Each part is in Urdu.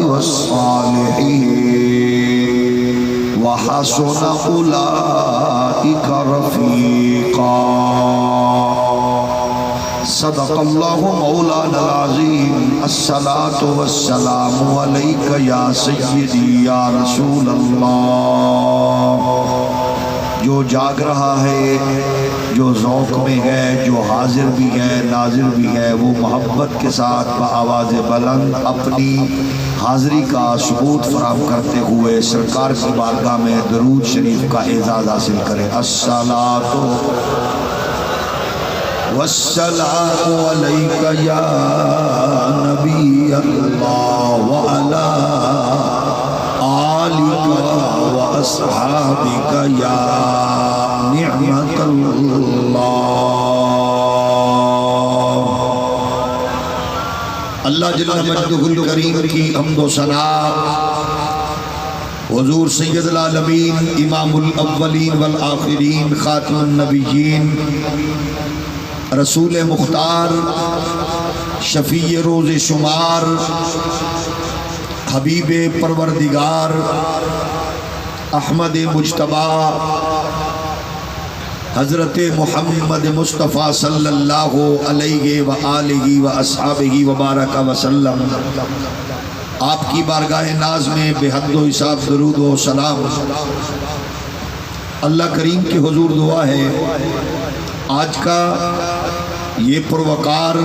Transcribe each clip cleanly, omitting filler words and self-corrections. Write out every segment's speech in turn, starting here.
والصالحين وحسن أولئك رفيقا صدق اللہ مولانا العظیم الصلاة والسلام علیک یا سیدی یا رسول اللہ۔ جو جاگ رہا ہے، جو ذوق میں ہے، جو حاضر بھی ہے ناظر بھی ہے، وہ محبت کے ساتھ بآواز بلند اپنی حاضری کا ثبوت فراہم کرتے ہوئے سرکار کی بارگاہ میں درود شریف کا اعزاز حاصل کرے۔ الصلاۃ والسلام علیک یا نبی اللہ وعلا آلک واصحابک یا نعمت اللہ جل مجدہ الکریم کی حمد و ثنا حضور سید العالمین امام الاولین والآخرین خاتم النبیین رسول مختار شفیع روز شمار حبیب پروردگار احمد مجتبی حضرت محمد مصطفیٰ صلی اللہ علیہ وآلہ واصحابہ وبارک وسلم، آپ کی بارگاہ ناز میں بے حد و حساب درود و سلام۔ اللہ کریم کے حضور دعا ہے آج کا یہ پروقار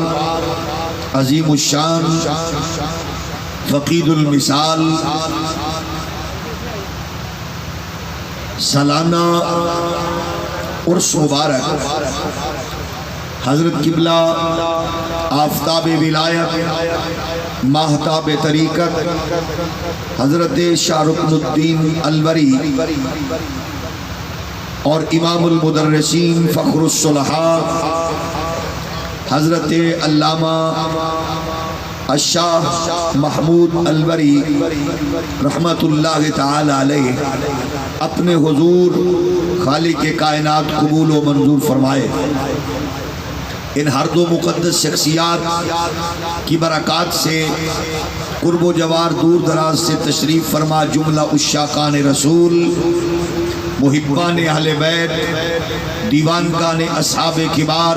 عظیم الشان فقید المثال سالانہ عرس مبارک حضرت قبلہ آفتاب ولایت ماہتاب طریقت حضرت شاہ رکن الدین الوری اور امام المدرسین فخر الصلحاء حضرت علامہ الشاہ محمود الوری رحمت اللہ تعالی علیہ اپنے حضور خالق کائنات قبول و منظور فرمائے۔ ان ہر دو مقدس شخصیات کی برکات سے قرب و جوار دور دراز سے تشریف فرما جملہ عشاقان رسول، محبان اہل بیت، دیوانگان اصحاب کبار،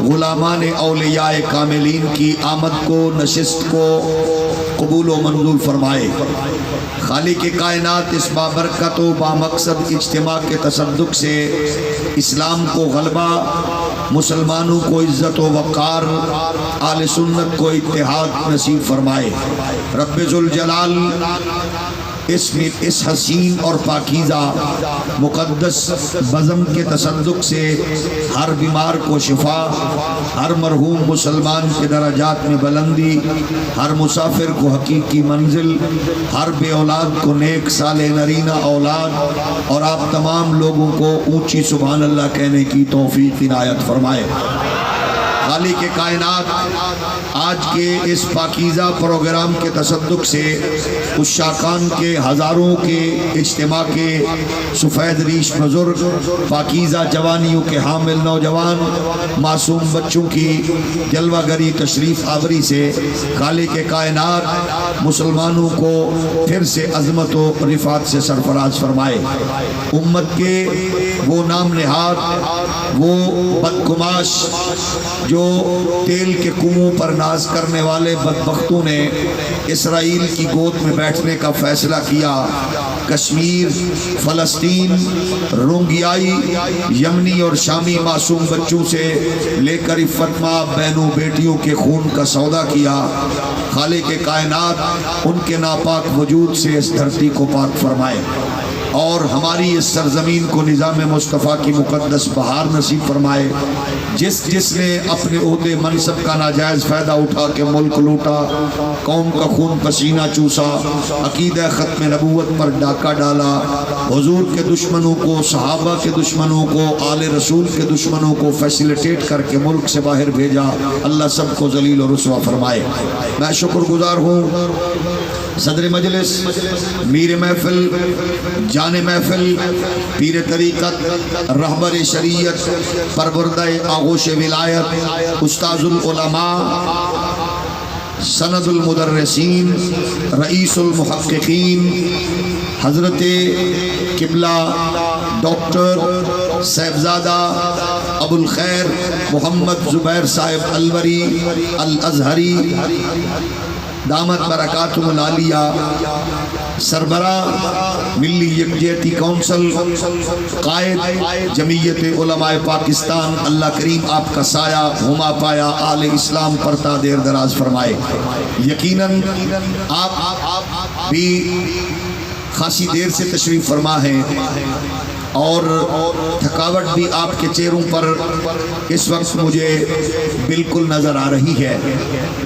غلامان اولیاء کاملین کی آمد کو نشست کو قبول و منظور فرمائے۔ خالق کائنات اس بابرکت و بامقصد اجتماع کے تصدق سے اسلام کو غلبہ، مسلمانوں کو عزت و وقار، آل سنت کو اتحاد نصیب فرمائے۔ رب ذوالجلال اس حسین اور پاکیزہ مقدس بزم کے تصدق سے ہر بیمار کو شفا، ہر مرحوم مسلمان کے درجات میں بلندی، ہر مسافر کو حقیقی منزل، ہر بے اولاد کو نیک صالح نرینہ اولاد، اور آپ تمام لوگوں کو اونچی سبحان اللہ کہنے کی توفیق عنایت فرمائے۔ خالق کائنات آج کے اس پاکیزہ پروگرام کے تصدق سے عشاقان کے ہزاروں کے اجتماع کے سفید ریش بزرگ، پاکیزہ جوانیوں کے حامل نوجوان، معصوم بچوں کی جلوہ گری تشریف آوری سے خالق کائنات مسلمانوں کو پھر سے عظمت و رفعت سے سرفراز فرمائے۔ امت کے وہ نام نہاد، وہ بدگماش جو تیل کے کنویں پر ناز کرنے والے بدبختوں نے اسرائیل کی گود میں بیٹھنے کا فیصلہ کیا، کشمیر، فلسطین، رونگیائی، یمنی اور شامی معصوم بچوں سے لے کر عفت ماں بہنوں بیٹیوں کے خون کا سودا کیا، خالق کائنات ان کے ناپاک وجود سے اس دھرتی کو پاک فرمائے اور ہماری اس سرزمین کو نظام مصطفیٰ کی مقدس بہار نصیب فرمائے۔ جس نے اپنے عہدے منصب کا ناجائز فائدہ اٹھا کے ملک لوٹا، قوم کا خون پسینہ چوسا، عقیدہ ختم نبوت پر ڈاکہ ڈالا، حضور کے دشمنوں کو، صحابہ کے دشمنوں کو، آل رسول کے دشمنوں کو فیسیلیٹیٹ کر کے ملک سے باہر بھیجا، اللہ سب کو ذلیل و رسوا فرمائے۔ میں شکر گزار ہوں صدر مجلس، میر محفل، جان محفل، پیر طریقت، رہبر شریعت، پروردہ آغوش ولایت، استاذ العلماء سند المدرسین رئیس المحققین حضرت قبلہ ڈاکٹر صاحبزادہ ابو الخیر محمد زبیر صاحب الوری الازہری دامت برکاتہم العالیہ، سربراہ ملی یکجہتی کونسل، قائد جمعیت علماء پاکستان، اللہ کریم آپ کا سایہ ہما پایا آل اسلام پر تا دیر دراز فرمائے۔ یقیناً آپ بھی خاصی دیر سے تشریف فرما ہیں اور تھکاوٹ بھی آپ کے چہروں پر اس وقت مجھے بالکل نظر آ رہی ہے،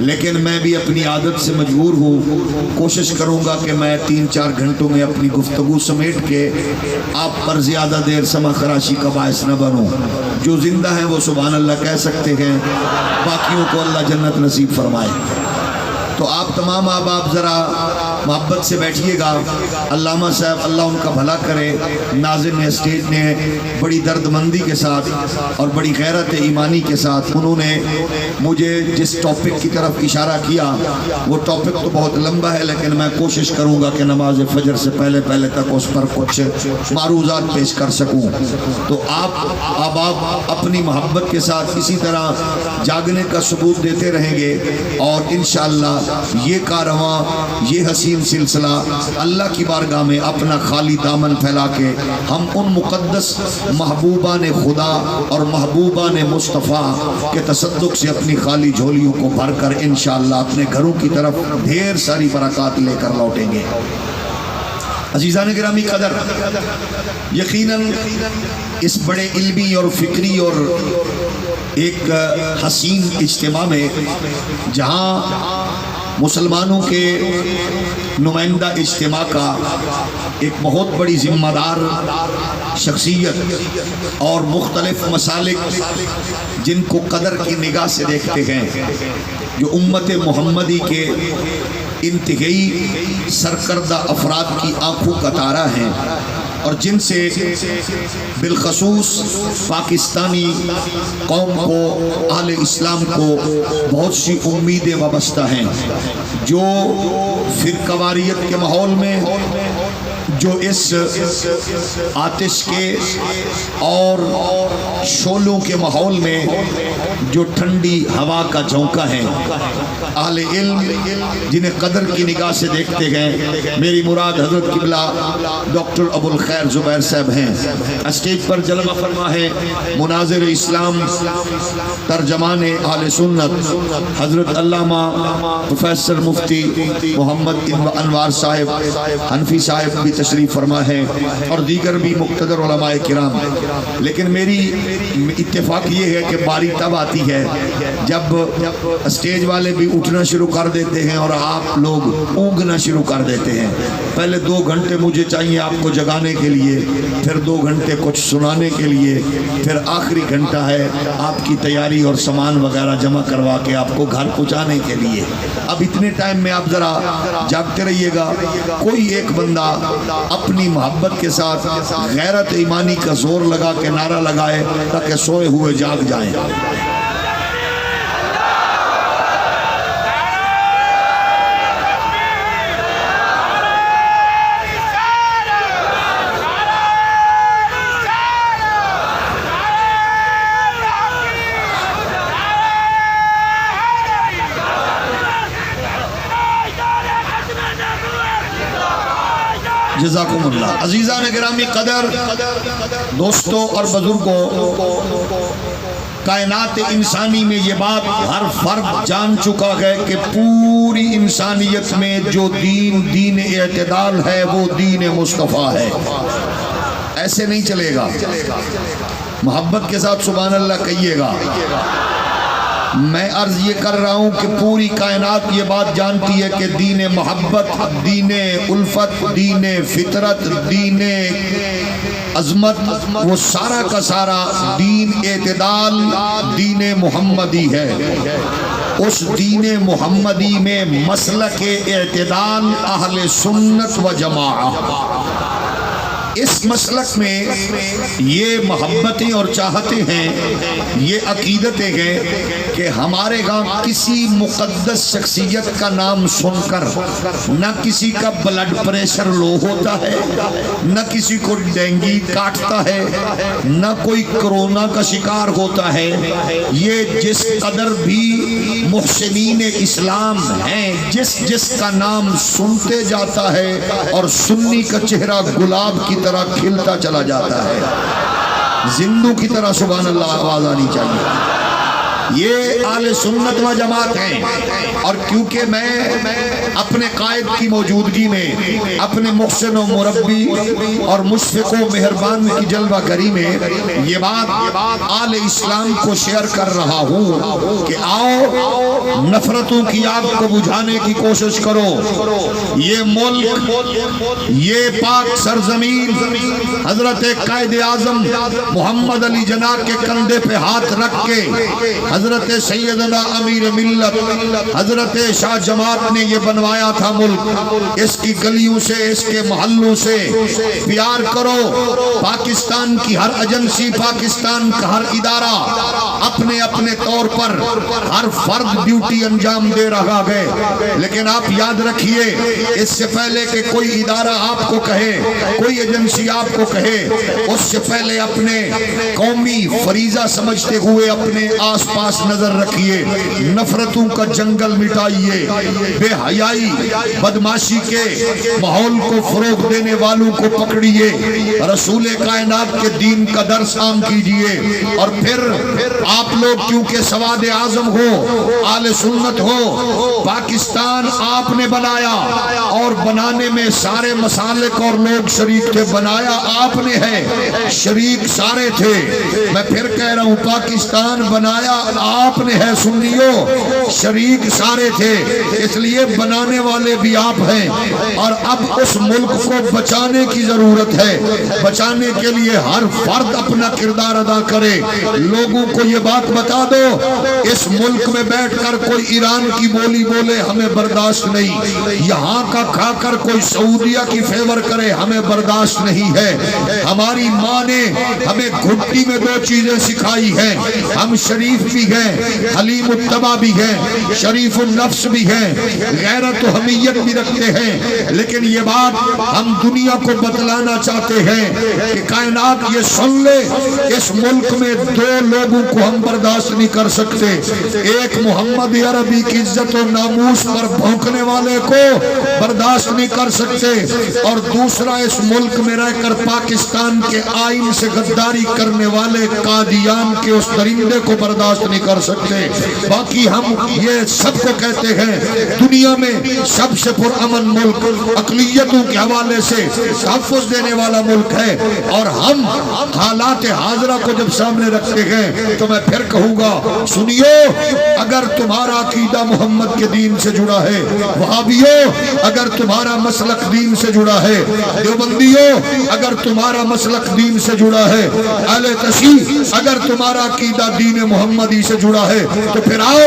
لیکن میں بھی اپنی عادت سے مجبور ہوں، کوشش کروں گا کہ میں 3-4 گھنٹوں میں اپنی گفتگو سمیٹ کے آپ پر زیادہ دیر سمع خراشی کا باعث نہ بنوں۔ جو زندہ ہیں وہ سبحان اللہ کہہ سکتے ہیں، باقیوں کو اللہ جنت نصیب فرمائے۔ تو آپ تمام احباب ذرا محبت سے بیٹھیے گا۔ علامہ صاحب اللہ ان کا بھلا کرے، ناظم اسٹیج نے بڑی درد مندی کے ساتھ اور بڑی غیرت ایمانی کے ساتھ انہوں نے مجھے جس ٹاپک کی طرف اشارہ کیا، وہ ٹاپک تو بہت لمبا ہے، لیکن میں کوشش کروں گا کہ نماز فجر سے پہلے تک اس پر کچھ معروضات پیش کر سکوں۔ تو آپ احباب اپنی محبت کے ساتھ اسی طرح جاگنے کا ثبوت دیتے رہیں گے، اور انشاءاللہ یہ کارواں، یہ حسین سلسلہ اللہ کی بارگاہ میں اپنا خالی دامن پھیلا کے ہم ان مقدس محبوبان خدا اور محبوبان مصطفیٰ کے تصدق سے اپنی خالی جھولیوں کو بھر کر انشاءاللہ اپنے گھروں کی طرف ڈھیر ساری برکات لے کر لوٹیں گے۔ عزیزان گرامی قدر، یقیناً اس بڑے علمی اور فکری اور ایک حسین اجتماع میں جہاں مسلمانوں کے نمائندہ اجتماع کا ایک بہت بڑی ذمہ دار شخصیت اور مختلف مسالک جن کو قدر کی نگاہ سے دیکھتے ہیں، جو امت محمدی کے انتہائی سرکردہ افراد کی آنکھوں کا تارہ ہیں، اور جن سے بالخصوص پاکستانی قوم کو، اہل اسلام کو بہت سی امیدیں وابستہ ہیں، جو فرقواریت کے ماحول میں، جو اس آتش کے اور شعلوں کے ماحول میں جو ٹھنڈی ہوا کا جھونکا ہے، اہل علم جنہیں قدر کی نگاہ سے دیکھتے ہیں، میری مراد حضرت قبلہ ڈاکٹر ابو الخیر زبیر صاحب ہیں، اسٹیج پر جلوہ فرما ہے مناظر اسلام ترجمان اہل سنت حضرت علامہ پروفیسر مفتی محمد انوار صاحب حنفی صاحب بھی تشریف فرما ہے، اور دیگر بھی مقتدر علماء کرام۔ لیکن میری اتفاق یہ ہے کہ باری تب آتی ہے جب اسٹیج والے بھی اٹھنا شروع کر دیتے ہیں اور آپ لوگ اونگنا شروع کر دیتے ہیں۔ پہلے 2 گھنٹے مجھے چاہیے آپ کو جگانے کے لیے، پھر 2 گھنٹے کچھ سنانے کے لیے، پھر آخری گھنٹہ ہے آپ کی تیاری اور سامان وغیرہ جمع کروا کے آپ کو گھر پہنچانے کے لیے۔ اب اتنے ٹائم میں آپ ذرا جاگتے رہیے گا، کوئی ایک بندہ اپنی محبت کے ساتھ غیرت ایمانی کا زور لگا کے نعرہ لگائے تاکہ سوئے ہوئے جاگ جائیں۔ جزاکم اللہ۔ عزیزان گرامی قدر، دوستوں اور بزرگوں، کائنات انسانی میں یہ بات ہر فرد جان چکا ہے کہ پوری انسانیت میں جو دین اعتدال ہے وہ دین مصطفیٰ ہے۔ ایسے نہیں چلے گا۔ محبت کے ساتھ سبحان اللہ کہیے گا۔ میں عرض یہ کر رہا ہوں کہ پوری کائنات یہ بات جانتی ہے کہ دین محبت، دین الفت، دین فطرت، دین عظمت، وہ سارا کا سارا دین اعتدال، دین محمدی ہے۔ اس دین محمدی میں مسلک اعتدال اہل سنت و جماعت، اس مسلک میں یہ محبتیں اور چاہتے ہیں، یہ عقیدتیں ہیں کہ ہمارے ہاں کسی مقدس شخصیت کا نام سن کر نہ کسی کا بلڈ پریشر لو ہوتا ہے، نہ کسی کو ڈینگی کاٹتا ہے، نہ کوئی کرونا کا شکار ہوتا ہے۔ یہ جس قدر بھی محسنین اسلام ہیں، جس کا نام سنتے جاتا ہے اور سنی کا چہرہ گلاب کی طرح کھلتا چلا جاتا ہے، زندو کی طرح سبحان اللہ آواز آنی چاہیے۔ یہ اہل سنت و جماعت ہیں، اور کیونکہ میں اپنے قائد کی موجودگی میں اپنے محسن و مربی اور مشفق و مہربان کی جلوہ گری میں یہ بات اہل اسلام کو شیئر کر رہا ہوں کہ آؤ نفرتوں کی آگ کو بجھانے کی کوشش کرو۔ یہ ملک، یہ پاک سرزمین حضرت قائد اعظم محمد علی جناح کے کندھے پہ ہاتھ رکھ کے حضرت سیدنا امیر ملت حضرت شاہ جماعت نے یہ بنوایا تھا ملک۔ اس کی گلیوں سے، اس کے محلوں سے پیار کرو۔ پاکستان کی ہر ایجنسی، پاکستان کا ہر ادارہ اپنے اپنے طور پر ہر فرد ڈیوٹی انجام دے رہا ہے، لیکن آپ یاد رکھیے اس سے پہلے کہ کوئی ادارہ آپ کو کہے، کوئی ایجنسی آپ کو کہے، اس سے پہلے اپنے قومی فریضہ سمجھتے ہوئے اپنے آس پاس نظر رکھیے، نفرتوں کا جنگل مٹائیے، بے حیائی بدماشی کے ماحول کو فروغ دینے والوں کو پکڑیے، رسول کائنات کے دین کا درس عام کیجیے، اور پھر آپ لوگ کیونکہ سواد اعظم ہو، اہل سنت ہو، پاکستان آپ نے بنایا اور بنانے میں سارے مسالک اور لوگ شریک تھے، بنایا آپ نے ہے، شریک سارے تھے۔ میں پھر کہہ رہا ہوں پاکستان بنایا آپ نے ہے، سنیو شریک سارے تھے، اس لیے بنانے والے بھی آپ ہیں، اور اب اس ملک کو بچانے کی ضرورت ہے۔ بچانے کے لیے ہر فرد اپنا کردار ادا کرے۔ لوگوں کو یہ بات بتا دو، اس ملک میں بیٹھ کر کوئی ایران کی بولی بولے ہمیں برداشت نہیں، یہاں کا کھا کر کوئی سعودیہ کی فیور کرے ہمیں برداشت نہیں ہے۔ ہماری ماں نے ہمیں گھٹی میں دو چیزیں سکھائی ہیں، ہم شریف بھی ہیں، حلیم الطبع بھی ہیں، شریف النفس بھی ہیں، غیرت و حمیت بھی رکھتے ہیں، لیکن یہ بات ہم دنیا کو بتلانا چاہتے ہیں کہ کائنات یہ سن لے، اس ملک میں دو لوگوں کو ہم برداشت نہیں کر سکتے، ایک محمد عربی کی عزت و ناموس پر بھونکنے والے کو برداشت نہیں کر سکتے، اور دوسرا اس ملک میں رہ کر پاکستان کے آئین سے غداری کرنے والے قادیان کے اس درندے کو برداشت نہیں کر سکتے۔ باقی ہم یہ سب کو کہتے ہیں دنیا میں سب سے پرامن ملک، اقلیتوں کے حوالے سے تحفظ دینے والا ملک ہے، اور ہم حالات حاضرہ کو جب سامنے رکھتے ہیں تو میں پھر کہوں گا سنیو، اگر تمہارا عقیدہ محمد کے دین سے جڑا ہے، وہابیو اگر تمہارا مسلک دین سے جڑا ہے، دیوبندیو اگر تمہارا مسلک دین سے جڑا ہے، اہل تشیع اگر تمہارا عقیدہ دین محمدی سے جڑا ہے، تو پھر آؤ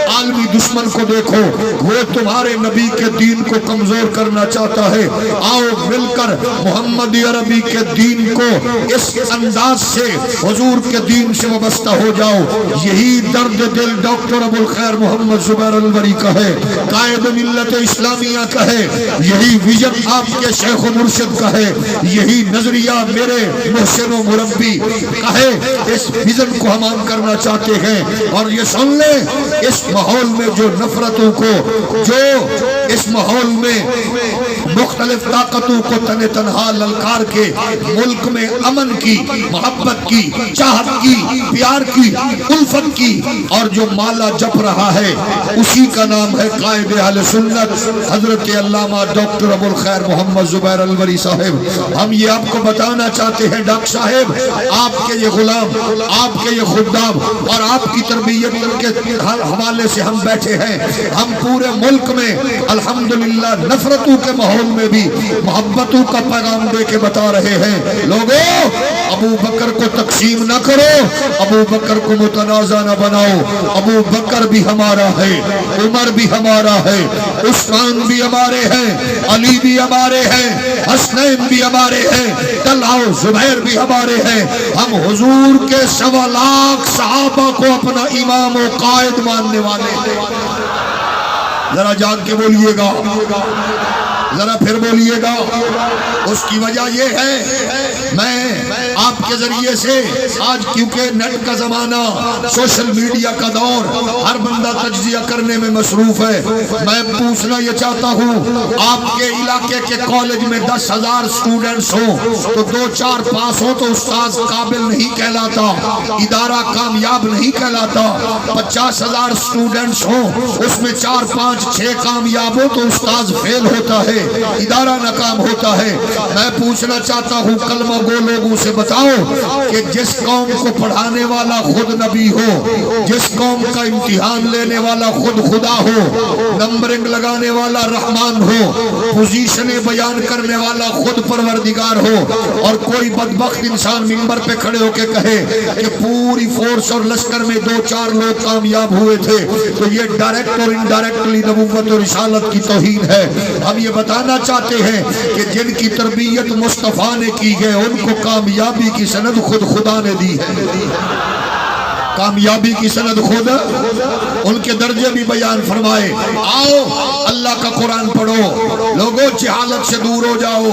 عالمی دشمن کو دیکھو، وہ تمہارے نبی کے دین کو کمزور کرنا چاہتا ہے، آؤ مل کر محمد عربی کے دین کو اس انداز سے حضور کے دین سے وابستہ ہو جاؤ۔ یہی درد دل ڈاکٹر ابوالخیر محمد زبیر الوری کا ہے، قائد ملت اسلامیہ کا ہے، یہی ویژن آپ کے شیخ و مرشد کا ہے، یہی نظریہ میرے محسن و مربی کا ہے۔ اس ویژن کو ہم عام کرنا چاہتے ہیں، اور یہ سن لیں اس ماحول میں جو نفرتوں کو، جو اس ماحول میں مختلف طاقتوں کو تن تنہا للکار کے ملک میں امن کی، محبت کی، چاہت کی، پیار کی، الفت کی، اور جو مالا جپ رہا ہے اسی کا نام ہے قائد اہل سنت حضرت علامہ ڈاکٹر ابوالخیر محمد زبیر الوری صاحب۔ ہم یہ آپ کو بتانا چاہتے ہیں ڈاکٹر صاحب، آپ کے یہ غلام، آپ کے یہ خدام اور آپ کی تربیت کے حوالے سے ہم بیٹھے ہیں، ہم پورے ملک میں الحمدللہ نفرتوں کے ماحول ماحول میں بھی محبتوں کا پیغام دے کے بتا رہے ہیں لوگوں ابو بکر کو تقسیم نہ کرو، ابو بکر کو متنازع نہ بناؤ، ابو بکر بھی ہمارا ہے، عمر بھی ہمارا ہے، عثمان بھی ہمارے ہیں، علی بھی ہمارے ہیں، حسنین بھی ہمارے ہیں، طلحہ و زبیر بھی ہمارے ہیں۔ ہم حضور کے 1.25 لاکھ صحابہ کو اپنا امام و قائد ماننے والے ہیں۔ ذرا جان کے بولیے گا، ذرا پھر بولیے گا۔ اس کی وجہ یہ ہے میں آپ کے ذریعے سے آج کیونکہ نیٹ کا زمانہ، سوشل میڈیا کا دور، ہر بندہ تجزیہ کرنے میں مصروف ہے، میں پوچھنا یہ چاہتا ہوں آپ کے علاقے کے کالج میں 10,000 سٹوڈنٹس ہوں تو 2-4 پاس ہوں تو استاذ قابل نہیں کہلاتا، ادارہ کامیاب نہیں کہلاتا۔ 50,000 سٹوڈنٹس ہوں اس میں 4-5-6 کامیاب ہوں تو استاذ فیل ہوتا ہے، ادارہ ناکام ہوتا ہے۔ میں پوچھنا چاہتا ہوں کلمہ گو لوگوں سے بتاؤ کہ جس قوم کو پڑھانے والا خود نبی ہو، جس قوم کا امتحان لینے والا خود خدا ہو، نمبرنگ لگانے والا رحمان ہو، پوزیشنیں بیان کرنے والا خود پروردگار ہو، اور کوئی بدبخت انسان منبر پہ کھڑے ہو کے کہے کہ پوری فورس اور لشکر میں 2-4 لوگ کامیاب ہوئے تھے، تو یہ ڈائریکٹ اور انڈائریکٹلی نبوت اور رسالت کی توہین ہے۔ ہم یہ بتانا چاہتے ہیں کہ جن کی تربیت مصطفیٰ نے کی ہے ان کو کامیابی کی سند خود خدا نے دی ہے، کامیابی کی سند خود ان کے درجے بھی بیان فرمائے۔ آؤ اللہ کا قرآن پڑھو، لوگوں جہالت سے دور ہو جاؤ،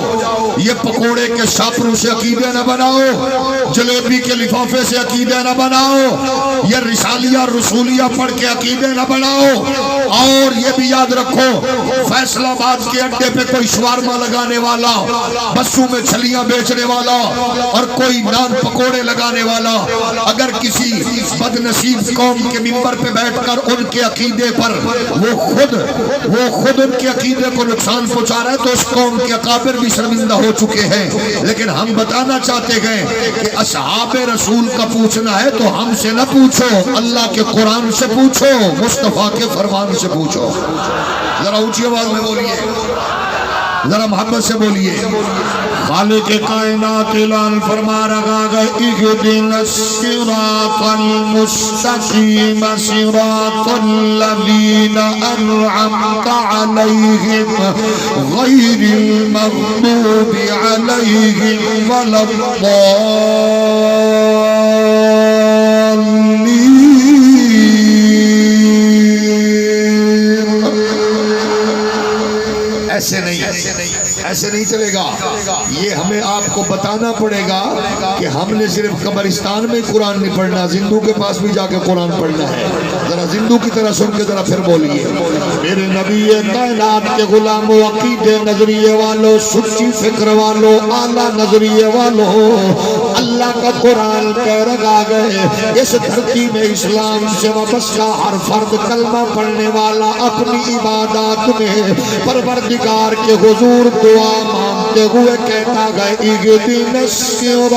یہ پکوڑے کے شاپروں سے عقیدے نہ بناؤ، جلیبی کے لفافے سے عقیدے نہ بناؤ، یہ رسالیہ رسولیہ پڑھ کے عقیدے نہ بناؤ۔ اور یہ بھی یاد رکھو فیصل آباد کے اڈے پہ کوئی شوارما لگانے والا، بسوں میں چھلیاں بیچنے والا اور کوئی نان پکوڑے لگانے والا اگر کسی بد نصیب قوم کے منبر پہ بیٹھ کر ان کے عقیدے پر وہ خود ان کے عقیدے کو نقصان پہنچا رہا ہے تو اس قوم کے اکابر بھی شرمندہ ہو چکے ہیں۔ لیکن ہم بتانا چاہتے ہیں کہ اصحاب رسول کا پوچھنا ہے تو ہم سے نہ پوچھو، اللہ کے قرآن سے پوچھو، مصطفیٰ کے فرمان سے پوچھو۔ ذرا اونچی آواز میں بولیے، ذرا محبت سے بولیے۔ خالق کائنات اعلان فرما رہا ہے اہدنا الصراط المستقیم صراط الذین انعمت علیہم غیر المغضوب علیہم ولا الضالین۔ ایسے نہیں چلے گا، یہ ہمیں آپ کو بتانا پڑے گا کہ ہم نے صرف قبرستان میں قرآن نہیں پڑھنا، زندو کے پاس بھی جا کے قرآن پڑھنا ہے۔ ذرا زندو کی طرح سن کے ذرا پھر بولیے۔ میرے نبی کائنات کے غلاموں، عقیدے نظریے والوں، سچی فکر والوں، اعلیٰ نظریے والوں، اللہ کا قرآن کہہ رہا ہے اس دھرتی میں اسلام سے وابستہ ہر فرد کلمہ پڑھنے والا اپنی عبادات میں پروردگار کے حضور دعا مانگتے ہوئے کہتا گئے اہدنا الصراط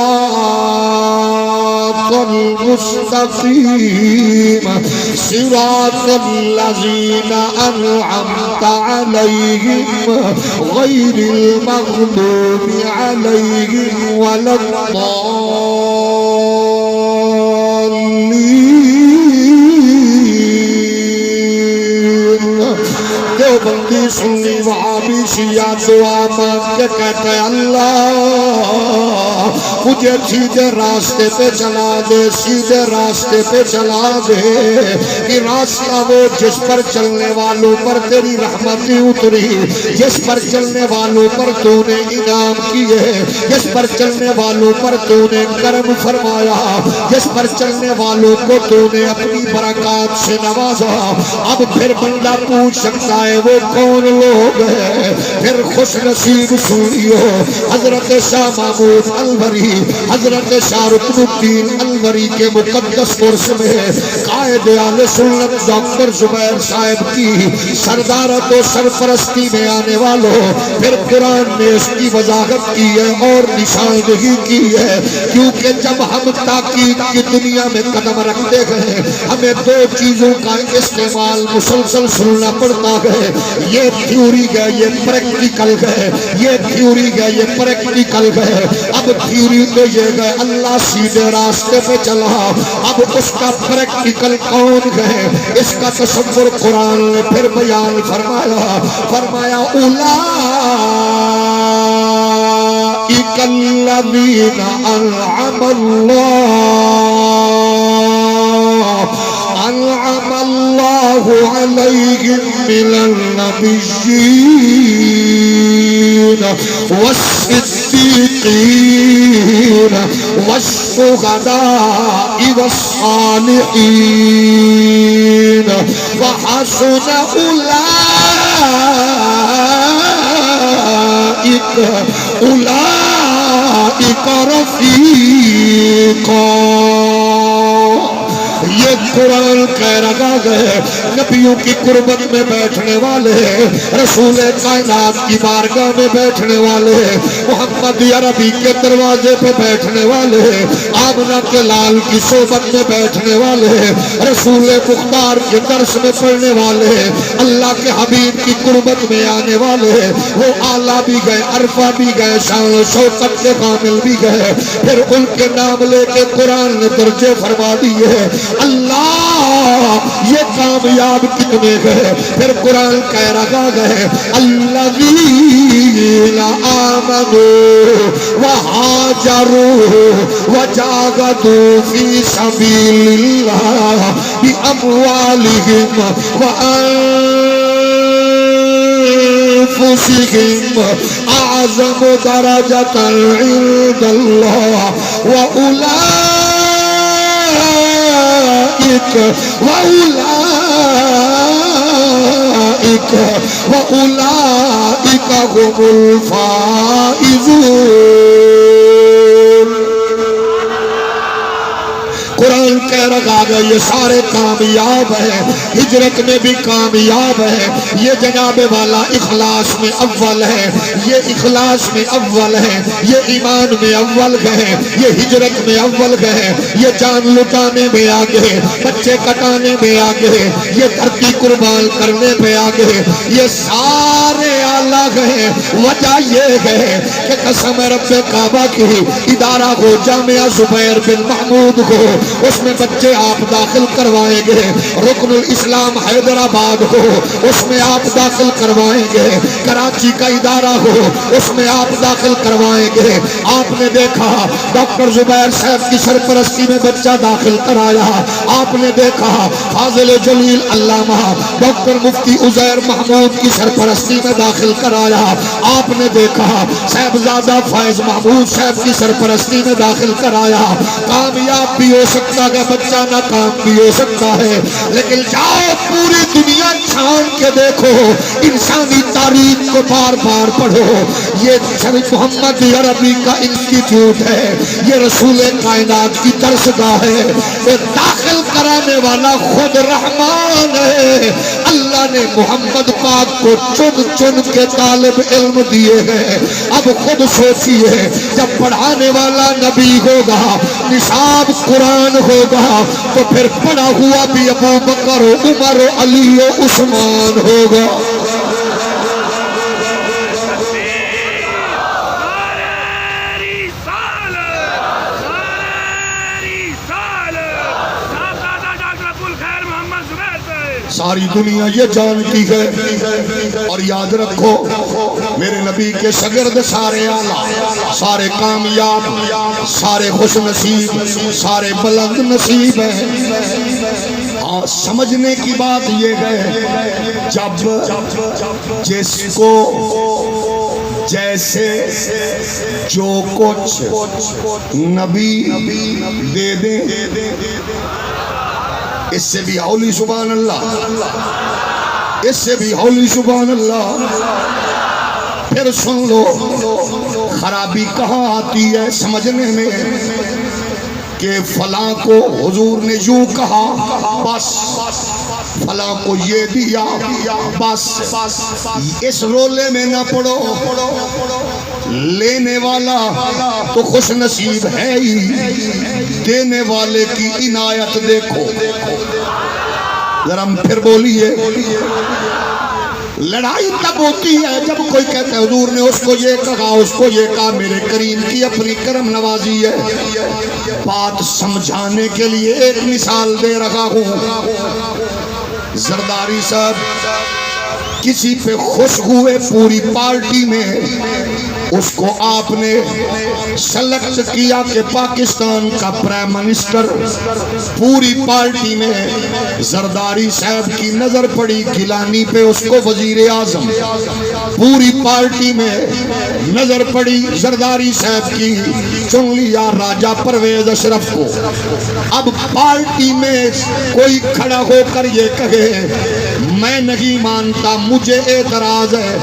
المستقیم صراط الذین انعمت علیہم غیر المغضوب علیہم ولا الضالین۔ دیوبندی سنی وہابی شیعہ دعا مانگ کے کہتے ہیں اللہ مجھے سیدھے راستے پہ چلا دے، سیدھے راستے پہ چلا دے۔ کہ راستہ وہ جس پر چلنے والوں پر تیری رحمتیں اتری، جس پر چلنے والوں پر تو نے انعام کیے، جس پر چلنے والوں پر تو نے کرم فرمایا، جس پر چلنے والوں کو تو نے اپنی برکات سے نوازا۔ اب پھر بندہ پوچھ سکتا ہے وہ کون لوگ ہیں؟ پھر خوش نصیب سنیو حضرت شاہ محمود الوری، حضرت شاہ رکن الدین الوری کے مقدس قرص میں قائد اہل سنت ڈاکٹر زبیر صاحب کی سردارت و سرپرستی میں آنے والوں، پھر قرآن نے اس کی وضاحت کی ہے اور نشاندہی کی ہے۔ کیونکہ جب ہم تحقیق کی دنیا میں قدم رکھتے گئے ہمیں دو چیزوں کا استعمال مسلسل سننا پڑتا ہے، یہ تھیوری گئے یہ پریکٹیکل گئے، یہ تھیوری گئے یہ پریکٹیکل گئے، اب تھیوری تو یہ گئے اللہ سیدھے راستے پہ چلا، اب اس کا پریکٹیکل کون گئے، اس کا تصور قرآن نے پھر بیان فرمایا، فرمایا اولئک الذین انعم اللہ علیہم من النبیین والصدیقین والشہداء والصالحین وحسن اولئک رفیقا۔ یہ قرآن کہہ رہا ہے نبیوں کی قربت میں بیٹھنے والے، رسول کائنات کی بارگاہ میں بیٹھنے والے، محمد عربی کے دروازے پہ بیٹھنے والے، آمنہ کے لال کی صحبت میں بیٹھنے والے، رسول مختار کے درس میں پڑھنے والے، اللہ کے حبیب کی قربت میں آنے والے، وہ اعلیٰ بھی گئے، عرفہ بھی گئے، شان و شوکت کے کامل بھی گئے، پھر ان کے نام لے کے قرآن نے درجے فرما دیے۔ اللہ یہ کامیاب کتنے گئے، پھر قرآن کہہ رہا ہے الذین آمنوا وہاجروا وجاہدوا فی سبیل اللہ باموالہم وانفسہم اعظم درجۃ عند اللہ وأولئك هم الفائزون۔ قرآن کہہ رہا ہے یہ سارے کامیاب ہیں، ہجرت میں بھی کامیاب ہے، یہ جناب والا اخلاص میں اول ہے، یہ اخلاص میں اول ہے، یہ ایمان میں اول گئے، یہ ہجرت میں اول گئے، یہ جان لٹانے میں آگے، بچے کٹانے میں آگے، یہ دھرتی قربان کرنے میں آگے، یہ سارے اعلیٰ گئے۔ وجہ یہ ہے کہ قسم رب کعبہ کی ادارہ ہو جامعہ زبیر بن محمود کو، اس میں بچے آپ داخل کروائیں گے، رکن الاسلام حیدرآباد ہو اس میں آپ داخل کروائیں گے، کراچی کا ادارہ ہو اس میں آپ داخل کروائیں گے۔ آپ نے دیکھا ڈاکٹر زبیر صاحب کی سرپرستی میں بچہ داخل کرایا، آپ نے دیکھا فاضل جلیل علامہ ڈاکٹر مفتی عزیر محمود کی سرپرستی میں داخل کرایا، آپ نے دیکھا صاحبزادہ فائز محمود صاحب کی سرپرستی میں داخل کرایا۔ کامیاب بھی ہو سکتا ہے بچہ، ناکام بھی ہو سکتا ہے، لیکن جاؤ پوری دنیا چھان کے دیکھو، انسانی تاریخ کو بار بار پڑھو، یہ شریف محمد عربی کا انسٹیٹیوٹ ہے، یہ رسول کائنات کی درسگاہ ہے، یہ داخل کرانے والا خود رحمان ہے۔ اللہ نے محمد پاک کو چن چن کے طالب علم دیے ہیں۔ اب خود سوچئے جب پڑھانے والا نبی ہوگا، نصاب قرآن ہوگا، تو پھر پڑھا ہوا بھی ابو بکر و عمر و علی و عثمان ہوگا۔ ساری دنیا یہ جانتی ہے، اور یاد رکھو میرے نبی کے شاگرد سارے اعلیٰ، سارے کامیاب، سارے خوش نصیب، سارے بلند نصیب ہیں۔ سمجھنے کی بات یہ ہے جب جس کو جیسے جو کچھ نبی دے دیں، اس سے بھی اولی سبحان اللہ، اس سے بھی اولی سبحان اللہ۔ پھر سن لو خرابی کہاں آتی ہے سمجھنے میں، کہ فلاں کو حضور نے یوں کہا بس، فلاں کو یہ دیا بس، اس رولے میں نہ پڑو۔ لینے والا تو خوش نصیب ہے ہی، دینے والے کی عنایت دیکھو۔ ذرا پھر بولیے، لڑائی تب ہوتی ہے جب کوئی کہتا ہے حضور نے اس کو یہ کہا اس کو یہ کہا، میرے کریم کی اپنی کرم نوازی ہے۔ بات سمجھانے کے لیے ایک مثال دے رہا ہوں۔ زرداری صاحب کسی پہ خوش ہوئے پوری پارٹی میں، اس کو آپ نے سلیکٹ کیا کہ پاکستان کا پرائم منسٹر۔ پوری پارٹی میں زرداری صاحب کی نظر پڑی گیلانی پہ، اس کو وزیر اعظم۔ پوری پارٹی میں نظر پڑی زرداری صاحب کی، چن لیا راجہ پرویز اشرف کو۔ اب پارٹی میں کوئی کھڑا ہو کر یہ کہے میں نہیں مانتا، مجھے اعتراض ہے،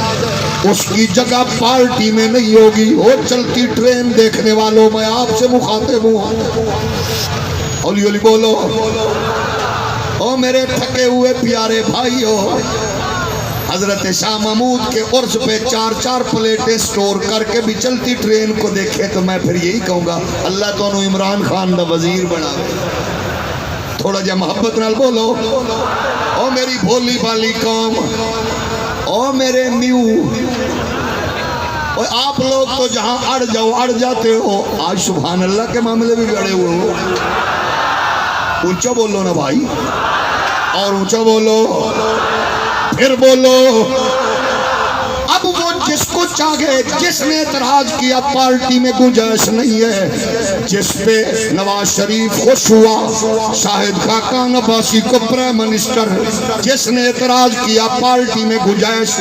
اس کی جگہ پارٹی میں نہیں ہوگی۔ وہ چلتی ٹرین دیکھنے والوں میں آپ سے مخاطب ہوں، ہولی ہولی بولو۔ او میرے تھکے ہوئے پیارے بھائیو، حضرت شاہ محمود کے عرض پہ 4 پلیٹیں سٹور کر کے بھی چلتی ٹرین کو دیکھے تو میں پھر یہی کہوں گا اللہ تو انہوں عمران خان دا وزیر بنا۔ تھوڑا جا محبت نال بولو۔ او میری بھولی بالی قوم، او میرے میو، آپ لوگ تو جہاں اڑ جاؤ اڑ جاتے ہو، آج سبحان اللہ کے معاملے بھی بڑے ہوئے ہو۔ اونچا بولو نا بھائی، اور اونچا بولو، پھر بولو۔ اب وہ جس کو چاہے، جس نے اعتراض کیا پارٹی میں گنجائش نہیں ہے، جس پہ نواز شریف خوش ہوا شاہد خاقان عباسی کو پرائم منسٹر، جس نے اعتراض کیا پارٹی میں گنجائش۔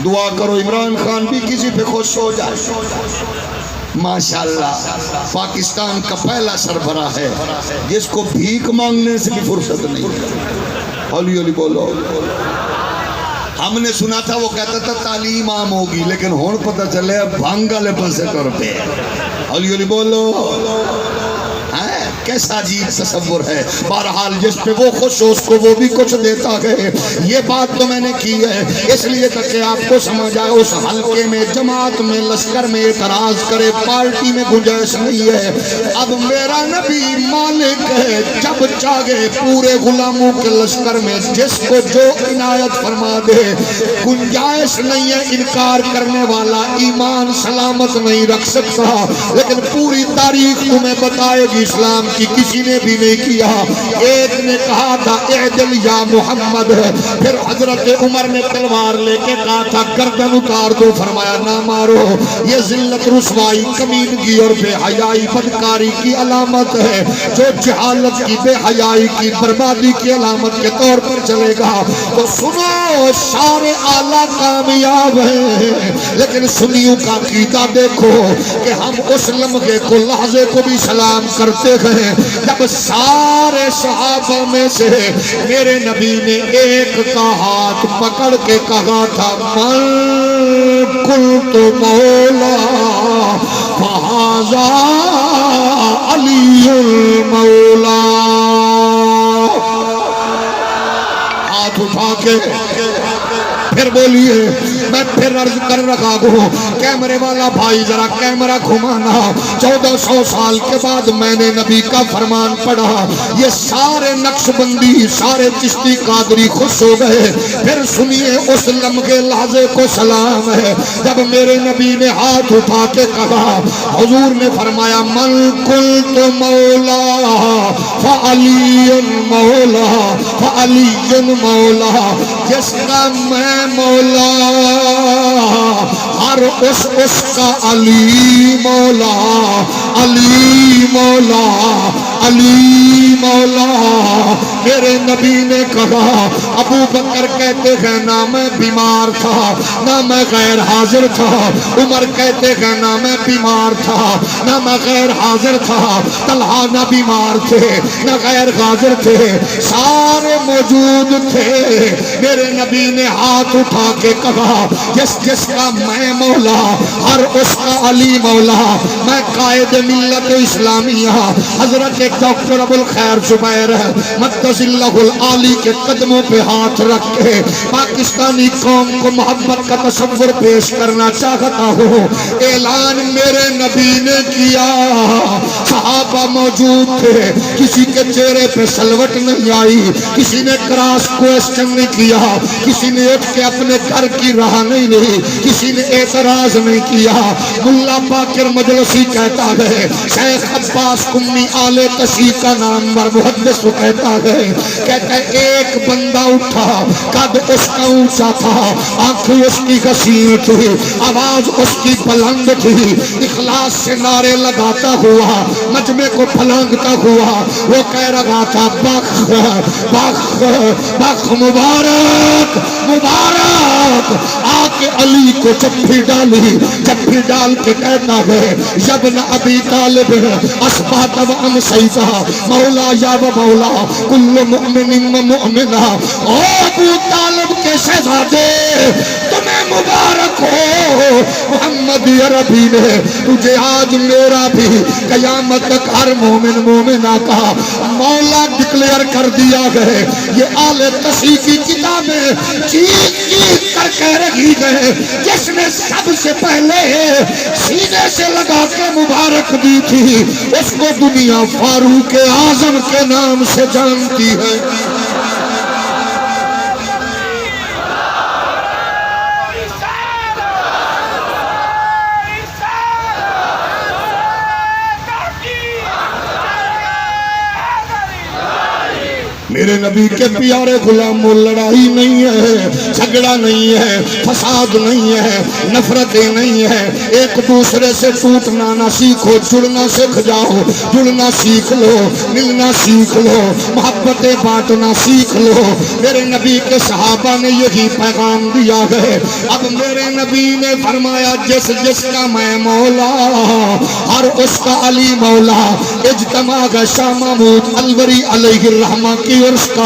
دعا کرو عمران خان بھی کسی پہ خوش ہو جائے۔ ماشاءاللہ پاکستان کا پہلا سربراہ ہے جس کو بھیک مانگنے سے بھی فرصت نہیں۔ ہولی ہولی بولو۔ ہم نے سنا تھا وہ کہتا تھا تعلیم عام ہوگی، لیکن ہون پتہ چلے بھنگ والے پاسے ٹر پہ۔ ہولی ہولی بولو۔ کیسا عجیب تصور ہے۔ بہرحال جس پہ وہ خوش ہو اس کو وہ بھی کچھ دیتا ہے۔ یہ بات تو میں نے کی ہے اس لیے تک کہ آپ کو سمجھ آئے، اس حلقے میں جماعت میں لشکر میں اعتراض کرے پارٹی میں گنجائش نہیں ہے۔ اب میرا نبی مالک ہے، جب چاہے پورے غلاموں کے لشکر میں جس کو جو عنایت فرما دے۔ گنجائش نہیں ہے، انکار کرنے والا ایمان سلامت نہیں رکھ سکتا، لیکن پوری تاریخ تمہیں بتائے گی اسلام کی کسی نے بھی نہیں کیا۔ ایک نے کہا تھا اعدل یا محمد، پھر حضرت عمر نے تلوار لے کے کہا تھا گردن اتار دو، فرمایا نہ مارو، یہ ذلت رسوائی کمینگی اور بے حیائی بدکاری کی علامت ہے۔ جو جہالت کی بے حیائی کی بربادی کی علامت کے طور پر چلے گا تو سنو سارے اعلیٰ کامیاب ہیں، لیکن سنیوں کا عقیدہ دیکھو کہ ہم اس لمحے کو لحظے کو بھی سلام کرتے ہیں جب سارے صحابہ میں سے میرے نبی نے ایک کا ہاتھ پکڑ کے کہا تھا من قلت مولا فہذا علی المولا۔ ہاتھ اٹھا کے پھر بولیے، میں پھر عرض کر رہا ہوں کیمرے والا بھائی ذرا کیمرہ گھمانا۔ 1400 سال کے بعد میں نے نبی کا فرمان پڑھا، یہ سارے نقش بندی سارے چشتی قادری خوش ہو گئے۔ پھر سنیے اس لمحے لحظے کو سلام ہے جب میرے نبی نے ہاتھ اٹھا کے کہا، حضور نے فرمایا من قلت مولا فعلی مولا فعلی مولا، جس کا میں مولا ہر اس کا علی مولا، علی مولا، علی مولا۔ میرے نبی نے کہا ابو بکر کہتے ہیں نہ میں بیمار تھا نہ میں غیر حاضر تھا، عمر کہتے ہیں نہ میں بیمار تھا نہ میں غیر حاضر تھا، طلحہ نہ بیمار تھے نہ غیر حاضر تھے، سارے موجود تھے۔ میرے نبی نے ہاتھ اٹھا کے کہا جس کا میں مولا ہر اس کا علی مولا۔ میں قائد ملت اسلامیہ حضرت ڈاکٹر ابو الخیر زبیر مقدس اللہ العالی کے قدموں پہ ہاتھ رکھ کے پاکستانی قوم کو محبت کا تصور پیش کرنا چاہتا ہوں۔ اعلان میرے نبی نے کیا، صحابہ موجود تھے، کسی کے چہرے پہ سلوٹ نہیں آئی، کسی نے کراس کوسچن نہیں کیا، کسی نے اٹھ کے اپنے گھر کی راہ نہیں لی، کسی نے اعتراض نہیں کیا۔ ملا باقر مجلسی کہتا ہے، شیخ عباس قمی آل تشیع کا نام محدث کہتا ہے، کہتا ہے ایک بندہ اٹھا، قد اس کا اونچا تھا، آنکھیں اس کی غسیل تھی، آواز اس کی بلند تھی، اخلاص سے نعرے لگاتا ہوا مجمع کو پھلانگتا ہوا وہ کہہ رہا تھا، بخ بخ بخ مبارک مبارک۔ آکے علی کو جپھی ڈالی، جپھی ڈال کے کہتا ہے، یبن ابی طالب اصبحت و امسیت مولا یا و مولا کل مؤمن و مؤمنہ۔ او ابو طالب کے شہزادے تمہیں مبارک ہو، محمد عربی نے تجھے آج میرا بھی قیامت تک ہر مومن مومنہ کا مولا ڈکلیئر کر دیا گئے۔ یہ آل تشیع کی کتابیں چیخ چیخ کر کہہ رہی گئے، جس نے سب سے پہلے سینے سے لگا کے مبارک دی تھی اس کو دنیا فاروق اعظم کے نام سے جانتی ہے۔ میرے نبی کے پیارے غلاموں، لڑائی نہیں ہے، جھگڑا نہیں ہے، فساد نہیں ہے، نفرتیں نہیں ہے، ایک دوسرے سے ٹوٹنا نہ سیکھو، جڑنا سیکھ جاؤ، جڑنا سیکھ لو، ملنا سیکھ لو، محبتیں بانٹنا سیکھ لو۔ میرے نبی کے صحابہ نے یہی پیغام دیا ہے۔ اب میرے نبی نے فرمایا، جس جس کا میں مولا اور اس کا علی مولا، اجتماع کا شاہ محمود الوری علیہ الرحمہ کی عرس کا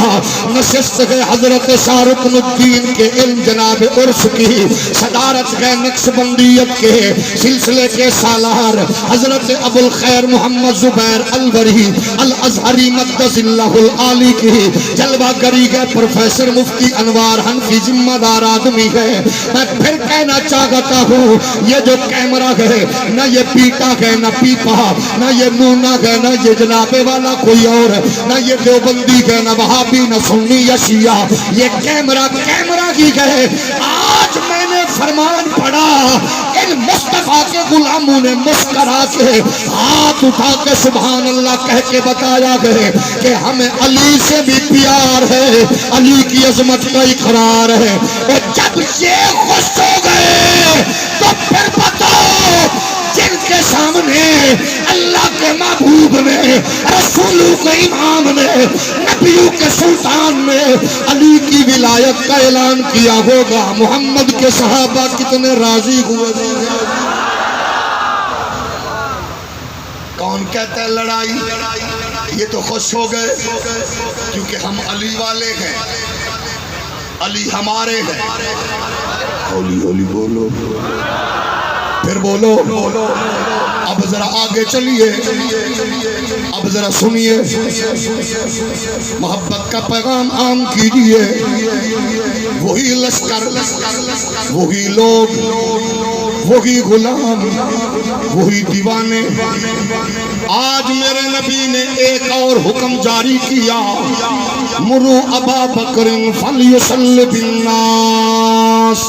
نشست ہے، حضرت شاہ رکن الدین کے علم جناب عرس کی صدارت ہے، نقش بندیت کے سلسلے کے سالار حضرت ابو الخیر محمد زبیر الوری الازہری مقدس اللہ العالی کی جلوہ گری ہے، پروفیسر مفتی انوار حنفی ذمہ دار آدمی ہے۔ میں پھر کہنا چاہتا ہوں، یہ جو کیمرہ ہے نہ یہ پیٹا ہے نہ پیپا، نہ یہ نونا ہے نہ یہ جناب والا کوئی اور، نہ یہ دیوبندی ہے نہ وہابی نہ سنی یا شیعہ، یہ کیمرہ کی ہے۔ آج میں نے فرمان پڑھا، ان مصطفیٰ کے غلاموں نے مسکرا کے ہاتھ اٹھا کے سبحان اللہ کہہ کے بتایا گئے کہ ہمیں علی سے بھی پیار ہے، علی کی عظمت کا اقرار ہے۔ اور جب یہ خوش ہو گئے تو پھر بتاؤ، جن کے سامنے اللہ کے محبوب نے، رسولوں کے امام نے، نبیوں کے سلطان نے علی کی ولایت کا اعلان کیا ہوگا، محمد کے صحابہ کتنے راضی ہوئے۔ کون کہتا ہے لڑائی؟ یہ تو خوش ہو گئے کیونکہ ہم علی والے ہیں، علی ہمارے ہیں۔ ہولی ہولی بولو، پھر بولو۔ اب ذرا آگے چلیے، اب ذرا سنیے، محبت کا پیغام عام کیجیے۔ وہی لشکر، وہی لوگ، وہی غلام، وہی دیوانے۔ آج میرے نبی نے ایک اور حکم جاری کیا، مرو ابا بکر فلیصلی بالناس۔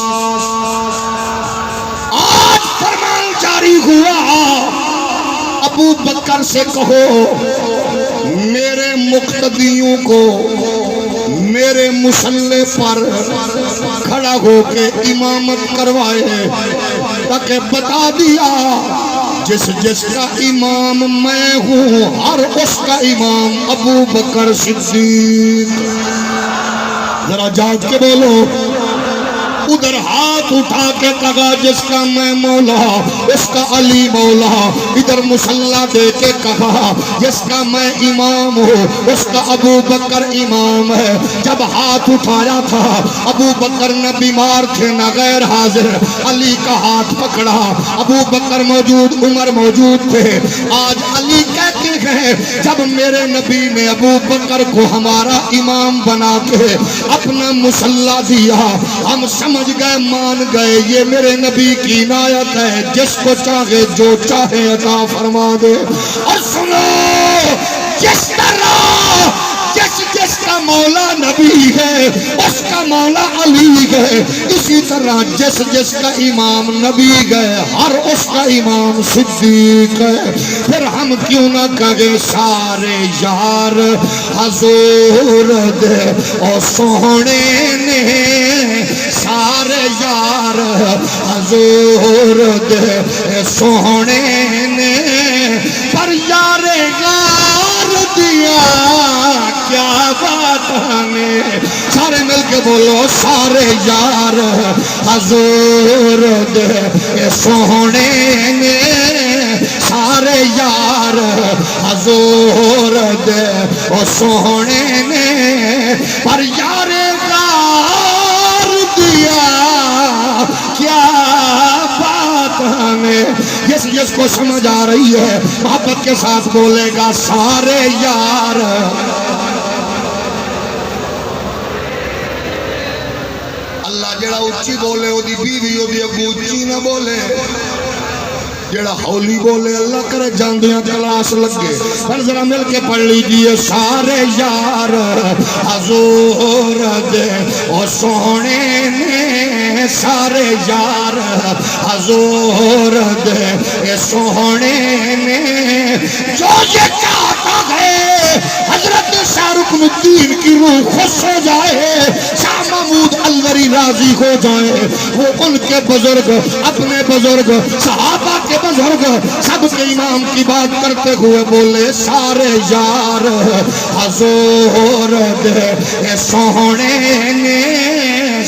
آج فرمان جاری ہوا، ابو بکر سے کہو میرے مقتدیوں کو میرے مصلی پر کھڑا ہو کے امامت کروائے، تاکہ بتا دیا جس جس کا امام میں ہوں، ہر اس کا امام ابو بکر صدیق۔ ذرا جاگ کے بولو۔ ادھر ہاتھ اٹھا کے کہا جس کا میں مولا اس کا علی مولا، ادھر مصلی دے کے کہا جس کا میں امام ہوں اس کا ابو بکر امام ہے۔ جب ہاتھ اٹھایا تھا ابو بکر نہ بیمار تھے نہ غیر حاضر، علی کا ہاتھ پکڑا، ابو بکر موجود، عمر موجود تھے۔ آج علی کہتے ہیں جب میرے نبی نے ابو بکر کو ہمارا امام بنا کے اپنا مصلی دیا ہم سمجھ گئے مان گئے یہ میرے نبی کی عنایت ہے جس کو چاہے جو چاہے عطا فرما دے اور سنو جس طرح جس کا مولا نبی ہے اس کا مولا علی ہے اسی طرح جس کا امام نبی گئے ہر اس کا امام صدیق ہے پھر ہم کیوں نہ کہیں سارے یار حضور دے او سونے نے سارے یار حضور دے سونے نے پر یار غار دیا کیا بات نے سارے مل کے بولو سارے یار حضور دے سونے نے سارے یار حضور دے سونے نے پر یار غار دیا کیا بات ہے جس کو سمجھ آ رہی ہے محبت کے ساتھ بولے گا سارے یار اللہ جڑا اچھی بولے وہ دی بیوی وہ دی ابو اچھی نہ بولے جڑا ہولی بولے اللہ کرے جاندیاں کلاس لگے پر ذرا مل کے پڑھ لیجئے سارے یار حضور دے او سونے نے سارے یار حضور دے سونے نے جو یہ چاہتا ہے حضرت شاہ رکن الدین کی روح خوش ہو جائے شاہ محمود الوری راضی ہو جائے وہ ان کے بزرگ اپنے بزرگ صحابہ کے بزرگ سب کے امام کی بات کرتے ہوئے بولے سارے یار حضور دے سونے نے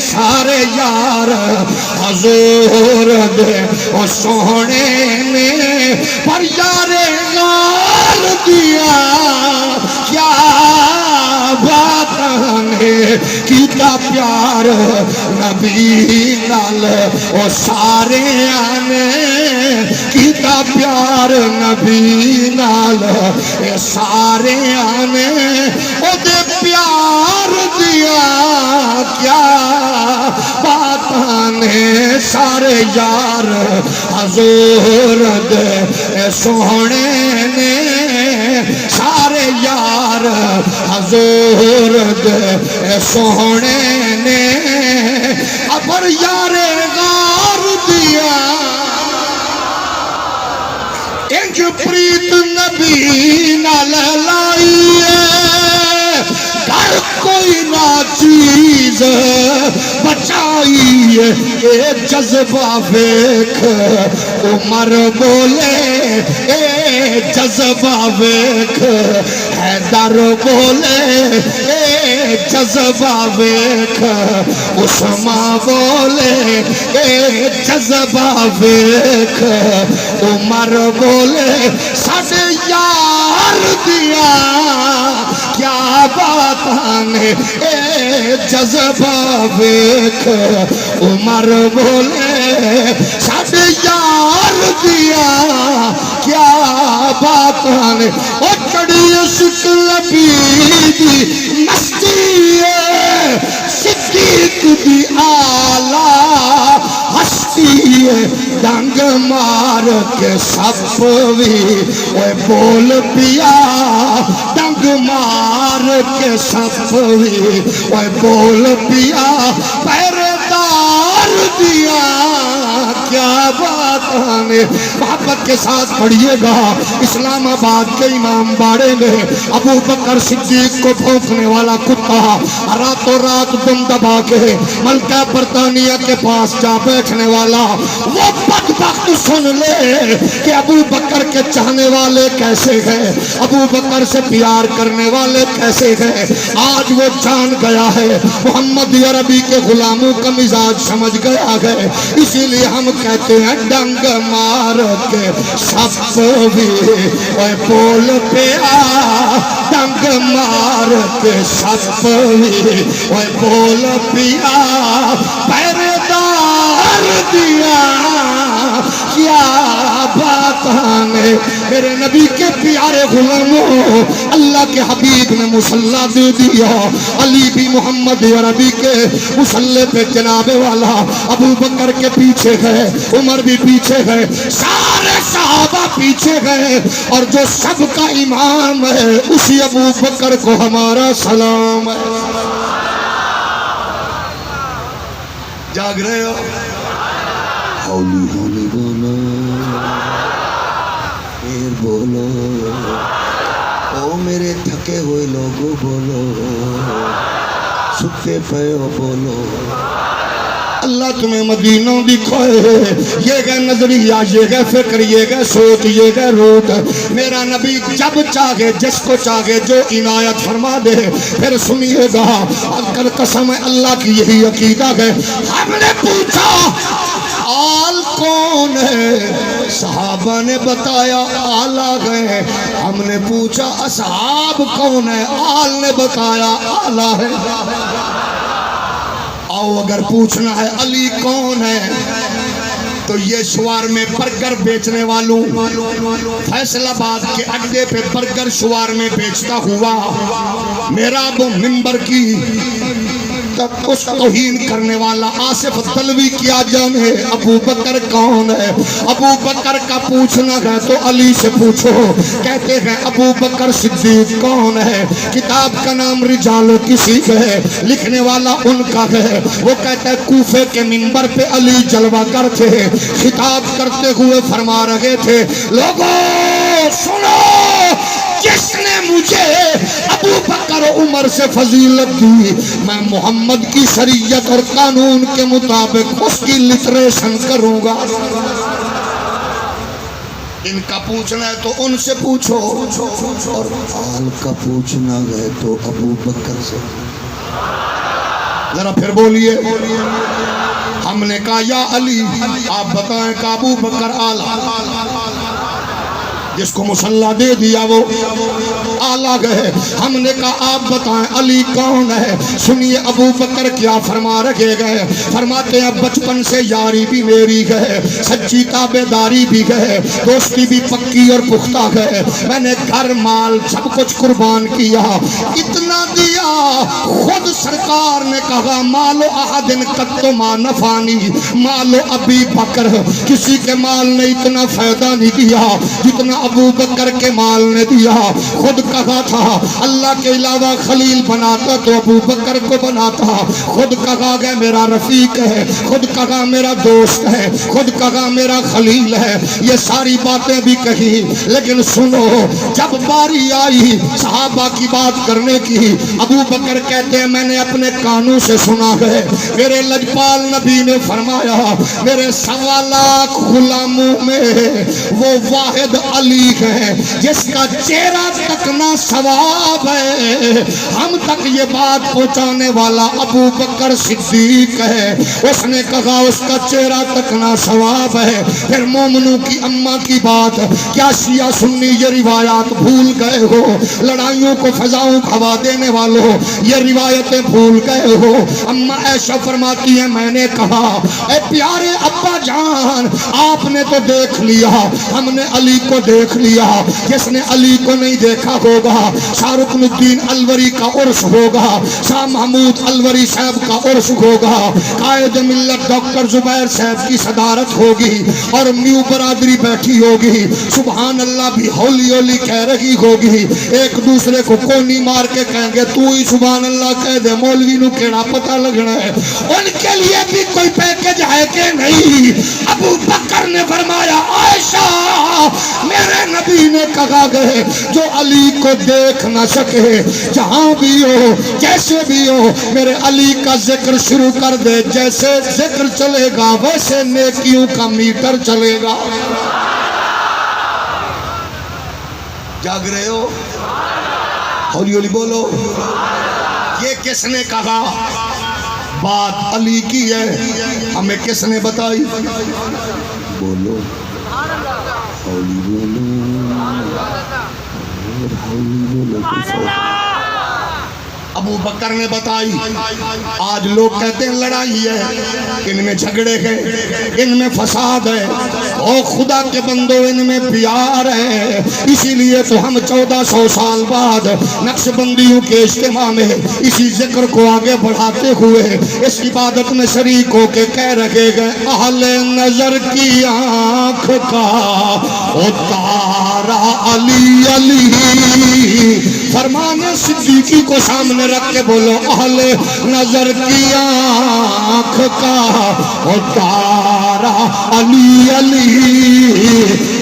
سارے یار حضور دے سونے نے پر یار غار دیا کیا بات نے کیتا پیار نبی نال او سارے آنے کیتا پیار نبی نال سارے آنے او دے پیار دیا کیا بات نے سارے یار حضور دے سونے نے سارے یار حضور دے سونے نے ابر یار غار دیا انج پریت نبی نال لائیے گھر کوئی نہ چیز بچائیے اے جذبہ ویکھ عمر بولے اے جذبہ ویکھ حیدر بولے اے جذبہ ویکھ عثمان بولے اے جذبہ ویکھ عمر بولے ساڈے یار دیا کیا بات نے اے جذبہ ویکھ عمر بولے ساڈے یار دیا کیا بات نے او چڑی شکل دی مستی صدیق دی آلہ ہستی ڈنگ مار کے سب بھی اوے بول پیا ڈنگ مار کے سب بھی اوے بول پیا پہرےدار دیا کیا بات ہے محبت کے ساتھ پڑھیے گا اسلام آباد کے امام باڑے میں ابو بکر صدیق کو بھونکنے والا کتا راتوں رات دم دبا کے ملکہ برطانیہ کے پاس جا بیٹھنے والا وہ بدبخت سن لے کہ ابو بکر کے چاہنے والے کیسے ہیں ابو بکر سے پیار کرنے والے کیسے ہیں آج وہ جان گیا ہے محمد عربی کے غلاموں کا مزاج سمجھ گیا ہے اسی لیے ہم کہتے ہیں ڈنگ مار کے سب بھی اوے بول پہ آ ڈنگ مار کے سب بھی اوے بول پیا پہرےدار دیا کیا بات نے میرے نبی کے پیارے غلاموں، اللہ کے حبیب نے مصلی دے دیا، علی بھی محمد عربی کے مصلی پہ جناب والا ابو بکر کے پیچھے گئے، عمر بھی پیچھے گئے، سارے صحابہ پیچھے گئے، اور جو سب کا امام ہے اسی ابو بکر کو ہمارا سلام ہے۔ جاگ رہے ہو؟ ہولی ہولی بولو، پھر بولو، او میرے تھکے ہوئے لوگوں بولو، ستے پے ہو بولو۔ اللہ تمہیں مدینہ دکھائے، یہ گئے نظریہ، یہ گئے فکر، یہ گئے سوچ، یہ گئے روٹ۔ میرا نبی جب چاہے جس کو چاہے جو عنایت فرما دے، پھر سنیے گا، اگر قسم اللہ کی یہی عقیدہ ہے۔ ہم نے پوچھا آل کون ہے؟ صحابہ نے بتایا آل آ گئے۔ ہم نے پوچھا اصحاب کون ہے؟ آل نے بتایا آل ہے۔ آؤ اگر پوچھنا ہے علی کون ہے تو یہ شوار میں برگر بیچنے والوں، فیصل آباد کے اڈے پہ برگر شوار میں بیچتا ہوا میرا وہ منبر کی اس توہین کرنے والا آصف دلوی کیا جانے ابو بکر کون ہے؟ ابو بکر کا پوچھنا ہے تو علی سے پوچھو۔ کہتے ہیں ابو بکر صدیق کون ہے؟ کتاب کا نام رجال کسی ہے، لکھنے والا ان کا ہے۔ وہ کہتا ہے کوفے کے منبر پہ علی جلوہ گر تھے، خطاب کرتے ہوئے فرما رہے تھے لوگوں سنو، جس نے مجھے ابو بکر عمر سے فضیلت دی میں محمد کی شریعت اور قانون کے مطابق اس کی لٹریشن کروں گا۔ ان کا پوچھنا ہے تو ان سے پوچھو، اور آل کا پوچھنا ہے تو ابو بکر سے۔ ذرا پھر بولیے۔ ہم نے کہا یا علی آپ بتائیں کہ ابو بکر آل، جس کو مصلی دے دیا وہ آلہ گئے۔ ہم نے کہا آپ بتائیں علی کون ہے؟ سنیے ابو بکر کیا فرما رکھے گئے، فرماتے ہیں بچپن سے یاری بھی میری ہے، سچی تابعداری بھی ہے، دوستی بھی پکی اور پختہ ہے، میں نے گھر مال سب کچھ قربان کیا، اتنا دیا خود سرکار نے کہا مالو احد قط ما نفانی مالو ابی بکر، کسی کے مال نے اتنا فائدہ نہیں دیا جتنا ابو بکر کے مال نے دیا۔ خود کہا تھا اللہ کے علاوہ خلیل بناتا تو ابو بکر کو بناتا، خود کہا گیا میرا رفیق ہے، خود کہا میرا دوست ہے، خود کہا میرا خلیل ہے، یہ ساری باتیں بھی کہی۔ لیکن سنو جب باری آئی صحابہ کی بات کرنے کی، ابو بکر کہتے ہیں میں نے اپنے کانوں سے سنا ہے میرے لجپال نبی نے فرمایا میرے 1.25 لاکھ غلاموں میں وہ واحد علی ہے جس کا چہرہ تکنا ثواب ہے۔ ہم تک یہ بات پہنچانے والا ابو بکر صدیق ہے، اس نے کہا اس کا چہرہ تکنا ثواب ہے۔ پھر مومنوں کی اماں کی بات، کیا شیعہ سنی یہ روایات بھول گئے ہو؟ لڑائیوں کو فضاؤں ہوا دینے والوں یہ روایتیں بھول گئے ہو؟ اماں عائشہ فرماتی ہیں میں نے کہا اے پیارے ابا جان آپ نے تو دیکھ لیا، ہم نے علی کو دیکھ لیا، جس نے علی کو نہیں دیکھا ہوگا شاہ رکن الدین الوری کا عرس ہوگا، شاہ محمود الوری صاحب کا عرس ہوگا، قائد ملت ڈاکٹر زبیر صاحب کی صدارت ہوگی اور میو برادری بیٹھی ہوگی، سبحان اللہ بھی ہولی ہولی کہہ رہی ہوگی، ایک دوسرے کو کونی مار کے کہیں گے تو ہی سبحان اللہ کہہ دے، مولوی نو کیڑا پتہ لگنا ہے۔ ان کے لیے بھی کوئی پیکج ہے کہ نہیں؟ ابو بکر نے فرمایا عائشہ میرے نبی نے کہا گئے جو علی کو دیکھ نہ سکے جہاں بھی ہو جیسے بھی ہو میرے علی کا ذکر شروع کر دے، جیسے ذکر چلے گا ویسے نیکیوں کا میٹر چلے گا۔ جاگ رہے ہو؟ ہولی ہولی بولو۔ یہ کس نے کہا؟ بات علی کی ہے، ہمیں کس نے بتائی؟ بولو ہولی بولو۔ ابو بکر نے بتائی۔ آج لوگ کہتے ہیں لڑائی ہے، ان میں جھگڑے ہیں، ان میں فساد ہے، او خدا کے بندو ان میں پیار ہے، اسی لیے تو ہم 1400 سال بعد نقش بندیوں کے اجتماع میں اسی ذکر کو آگے بڑھاتے ہوئے اس عبادت میں شریک ہو کے کہہ رکھے گئے اہل نظر کی آنکھ کا او تارا علی علی، فرمان صدیقی کو سامنے رکھ کے بولو اہل نظر کی آنکھ کا او تارا علی علی،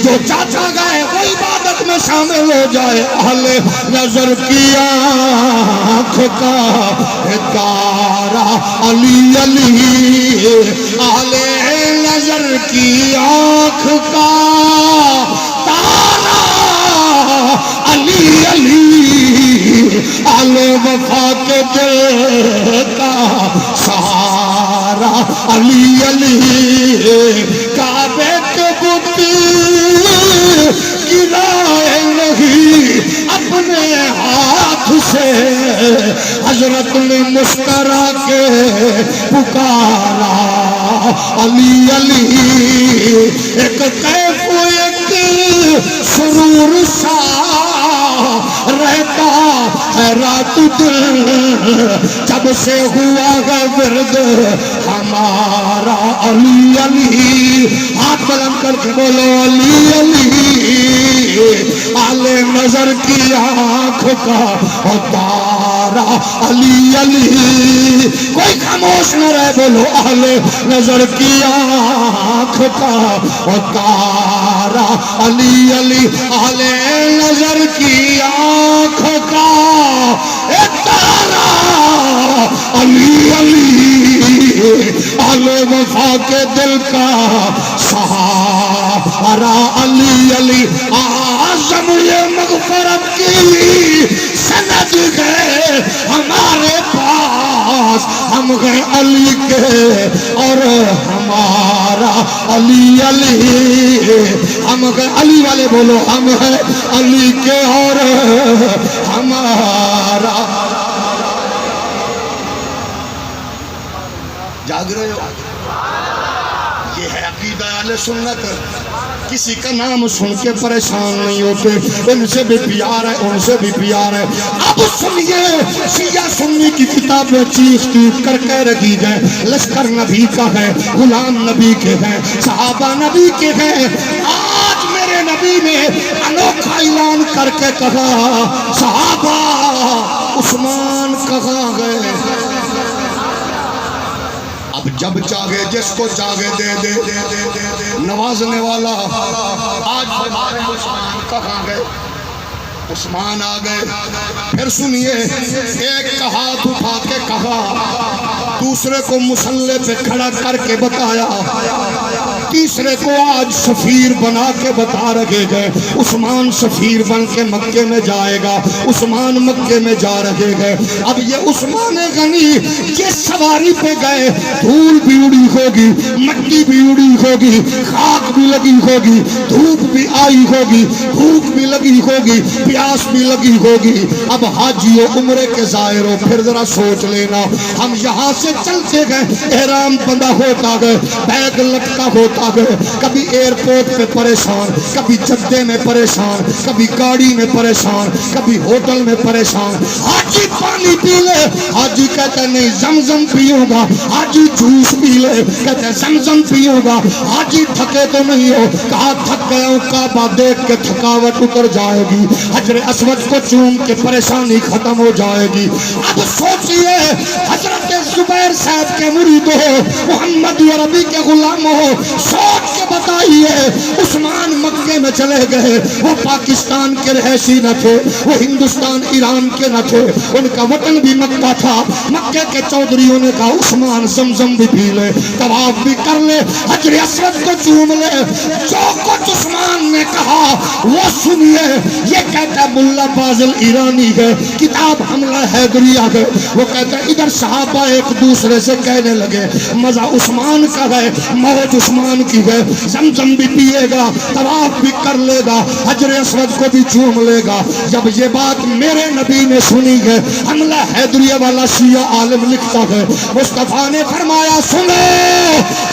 جو چاچا گئے وہ عبادت میں شامل ہو جائے، اہل نظر کی آنکھ کا تارا علی علی، اہل نظر کی آنکھ کا تارا علی علی، اہل وفا کے دل کا سہارا علی علی، کعبے کے بت گرائے نہیں اپنے ہاتھ سے، حضرت نے مسکرا کے پکارا علی علی، ایک کیف و ایک سرور سا رہتا ہے رات دل، جب سے ہوا ہے ورد ہمارا علی علی، ہاتھ بلند کر کے بولو علی علی، اہل نظر کی آنکھ کا تارا علی علی، کوئی خاموش نہ رہے، بولو اہل نظر کی آنکھ کا تارا علی علی، اہل نظر کی آنکھ کا تارا علی علی، اہل وفا کے دل کا سہارا علی علی، اعظم یہ مغفرت کی سند ہے ہمارے پاس، ہم گئے علی کے اور ہمارا علی علی، ہم گئے علی والے بولو ہم ہیں علی کے اور ہمارا، جاگ رہے ہو؟ یہ ہے عقیدہ اہل سنت، کسی کا نام سن کے پریشان نہیں ہوتے، ان سے بھی پیار ہے ان سے بھی پیار ہے۔ اب سنیے شیعہ سنی کی کتابیں چیخ چیخ کر کہہ رکھی گئے لشکر نبی کا ہے، غلام نبی کے ہیں، صحابہ نبی کے ہیں، آج میرے نبی نے انوکھا اعلان کر کے کہا صحابہ عثمان کہاں گئے؟ اب جب چاہے جس کو چاہے دے دے نوازنے والا، آج ہمارے عثمان کہاں گئے؟ عثمان آ گئے۔ پھر سنیے ایک کا ہاتھ اٹھا کے کہا، دوسرے کو مسلح پہ کھڑا کر کے بتایا، تیسرے کو آج سفیر بنا کے بتا رکھے گئے عثمان سفیر بن کے مکے میں جائے گا، عثمان مکے میں جا رہے گئے۔ اب یہ عثمان غنی جس سواری پہ گئے دھول بھی اڑی ہوگی، مٹی بھی اڑی ہوگی، خاک بھی لگی ہوگی، دھوپ بھی آئی ہوگی، بھوک بھی لگی ہوگی، پیاس بھی لگی ہوگی۔ اب حاجیوں عمرے کے زائروں پھر ذرا سوچ لینا، ہم یہاں سے چلتے گئے، احرام بندہ ہوتا گئے، بیگ لٹکا ہوتا گئے، کبھی ایئرپورٹ پہ پریشان، کبھی جدے میں پریشان، کبھی گاڑی میں پریشان، کبھی ہوٹل میں پریشان۔ حاجی پانی پی لے، حاجی کہتے نہیں زمزم پیوں گا، حاجی جوس پی لے کہتے زمزم پیوں گا، حاجی تھکے تو نہیں ہو، کہا تھک گیا ہوں، کعبہ دیکھ کے تھکاوٹ اتر جائے گی، حجر اسود کو چوم کے پریشانی ختم ہو جائے گی۔ اب سوچئے حضرت زبیر صاحب کے مرید ہو، محمد عربی کے غلام ہو، سوچ کے بتائیے عثمان مکے میں چلے گئے، وہ پاکستان کے رہائشی نہ تھے، وہ ہندوستان ایران کے نہ تھے، ان کا وطن بھی مکہ تھا۔ مکے کے چودھریوں نے کہا عثمان زمزم بھی پی لے، طواف بھی کر لے، حجر اسود کو چوم لے۔ جو کچھ عثمان نے کہا وہ سنیے، یہ کہتا ہے ملا فاضل ایرانی ہے، کتاب حملہ حیدریہ ہے، وہ کہتا ہے ادھر صحابہ ایک دوسرے سے کہنے لگے مزہ عثمان کا ہے، موت عثمان کی ہے، زمزم بھی پیے گا، طواف بھی کر لے گا، حجر اسود کو بھی چوم لے گا۔ جب یہ بات میرے نبی نے سنی ہے، حملہ حیدریہ والا شیعہ عالم لکھتا ہے، مصطفیٰ نے فرمایا سنو،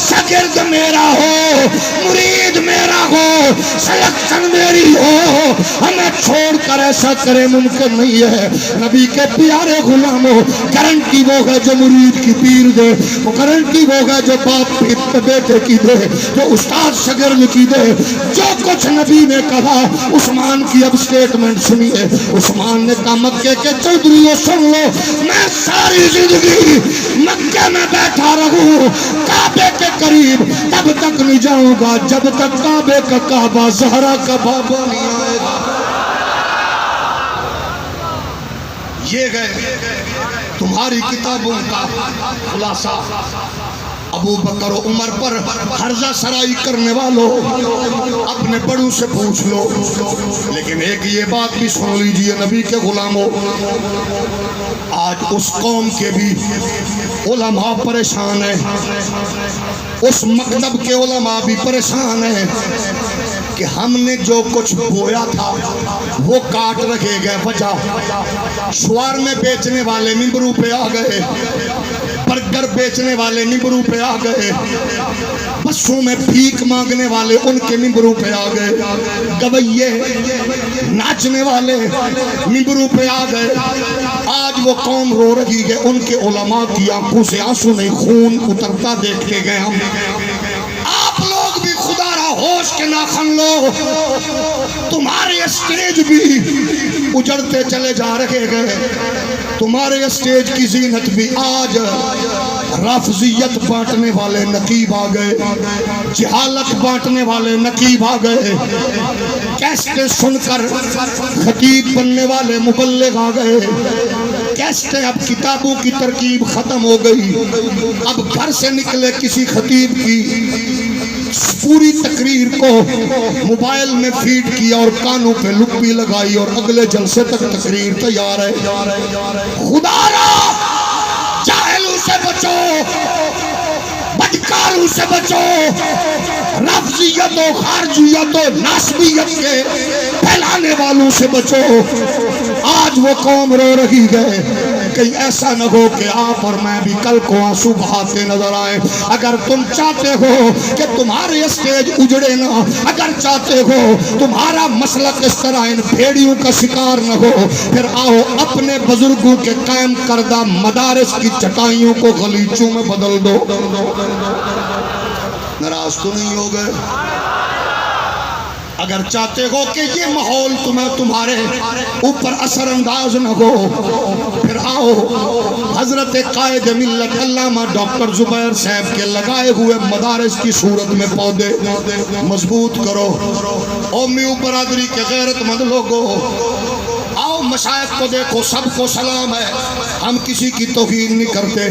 شاگرد میرا ہو، مرید میرا ہو سلیکشن میری ہو ہمیں چھوڑ کر ایسا کرے ممکن نہیں ہے. نبی کے پیارے غلاموں گارنٹی وہ ہے جو مرید کی پیر دے, وہ گارنٹی وہ ہے جو باپ بیٹے کی دے, جو استاد شاگرد کی دے. جو کچھ نبی نے کہا عثمان کی اب سٹیٹمنٹ سنیے. عثمان نے کہا مکے کے چودھریوں سن لو, میں ساری زندگی مکے میں بیٹھا رہوں کعبے کے قریب تب تک نہیں جاؤں گا جب تک کعبے کا کعبہ زہرا کا بابا نہیں آئے گا. یہ گئے تمہاری کتابوں کا خلاصہ. ابو بکر و عمر پر حرزہ سرائی کرنے والوں اپنے بڑوں سے پوچھ لو. لیکن ایک یہ بات بھی سن لیجئے نبی کے غلاموں, آج اس قوم کے بھی علماء پریشان ہیں, اس مکتب کے علماء بھی پریشان ہیں کہ ہم نے جو کچھ بویا تھا وہ کاٹ رکھے گئے. وجہ شوار میں بیچنے والے ممبروں پہ آ گئے, برگر بیچنے والے ممبروں پہ آ گئے, بسوں میں بھیک مانگنے والے ان کے ممبروں پہ آ گئے, گویے ناچنے والے ممبروں پہ آ گئے. آج وہ قوم رو رہی ہے, ان کے علماء کی آنکھوں سے آنسو نہیں خون اترتا دیکھتے گئے ہم. آپ لوگ بھی خدا را ہوش کے ناخن لو, تمہارے اسٹیج بھی اجڑتے چلے جا رہے گئے. تمہارے اسٹیج کی زینت بھی آج رافضیت بانٹنے والے نقیب آ گئے, جہالت بانٹنے والے نقیب آ گئے, کیسٹیں سن کر خطیب بننے والے مبلغ آ گئے. کیسٹیں اب کتابوں کی ترکیب ختم ہو گئی. اب گھر سے نکلے کسی خطیب کی پوری تقریر کو موبائل میں فیڈ کیا اور کانوں پہ لپی لگائی اور اگلے جلسے تک تقریر تیار ہے. خدا را جاہلوں سے بچو, بدکاروں سے بچو, رفضیت و خارجیت و ناسبیت کے پھیلانے والوں سے بچو. آج وہ قوم رو رہی ہے, کہیں ایسا نہ ہو کہ آپ اور میں بھی کل کو آنسو بہاتے نظر آئیں. اگر تم چاہتے ہو کہ تمہارے اسٹیج اجڑے نہ, اگر چاہتے ہو تمہارا مسلک اس طرح ان بھیڑیوں کا شکار نہ ہو, پھر آؤ اپنے بزرگوں کے قائم کردہ مدارس کی چٹائیوں کو غلیچوں میں بدل دو. ناراض تو نہیں ہو گئے؟ اگر چاہتے ہو کہ یہ ماحول تمہارے اوپر اثر انداز نہ ہو, پھر آؤ حضرت قائد ملت علامہ ڈاکٹر زبیر صاحب کے لگائے ہوئے مدارس کی صورت میں پودے مضبوط کرو. قومی برادری کے غیرت مند لوگوں, آؤ مشائخ کو دیکھو, سب کو سلام ہے, ہم کسی کی توہین نہیں کرتے,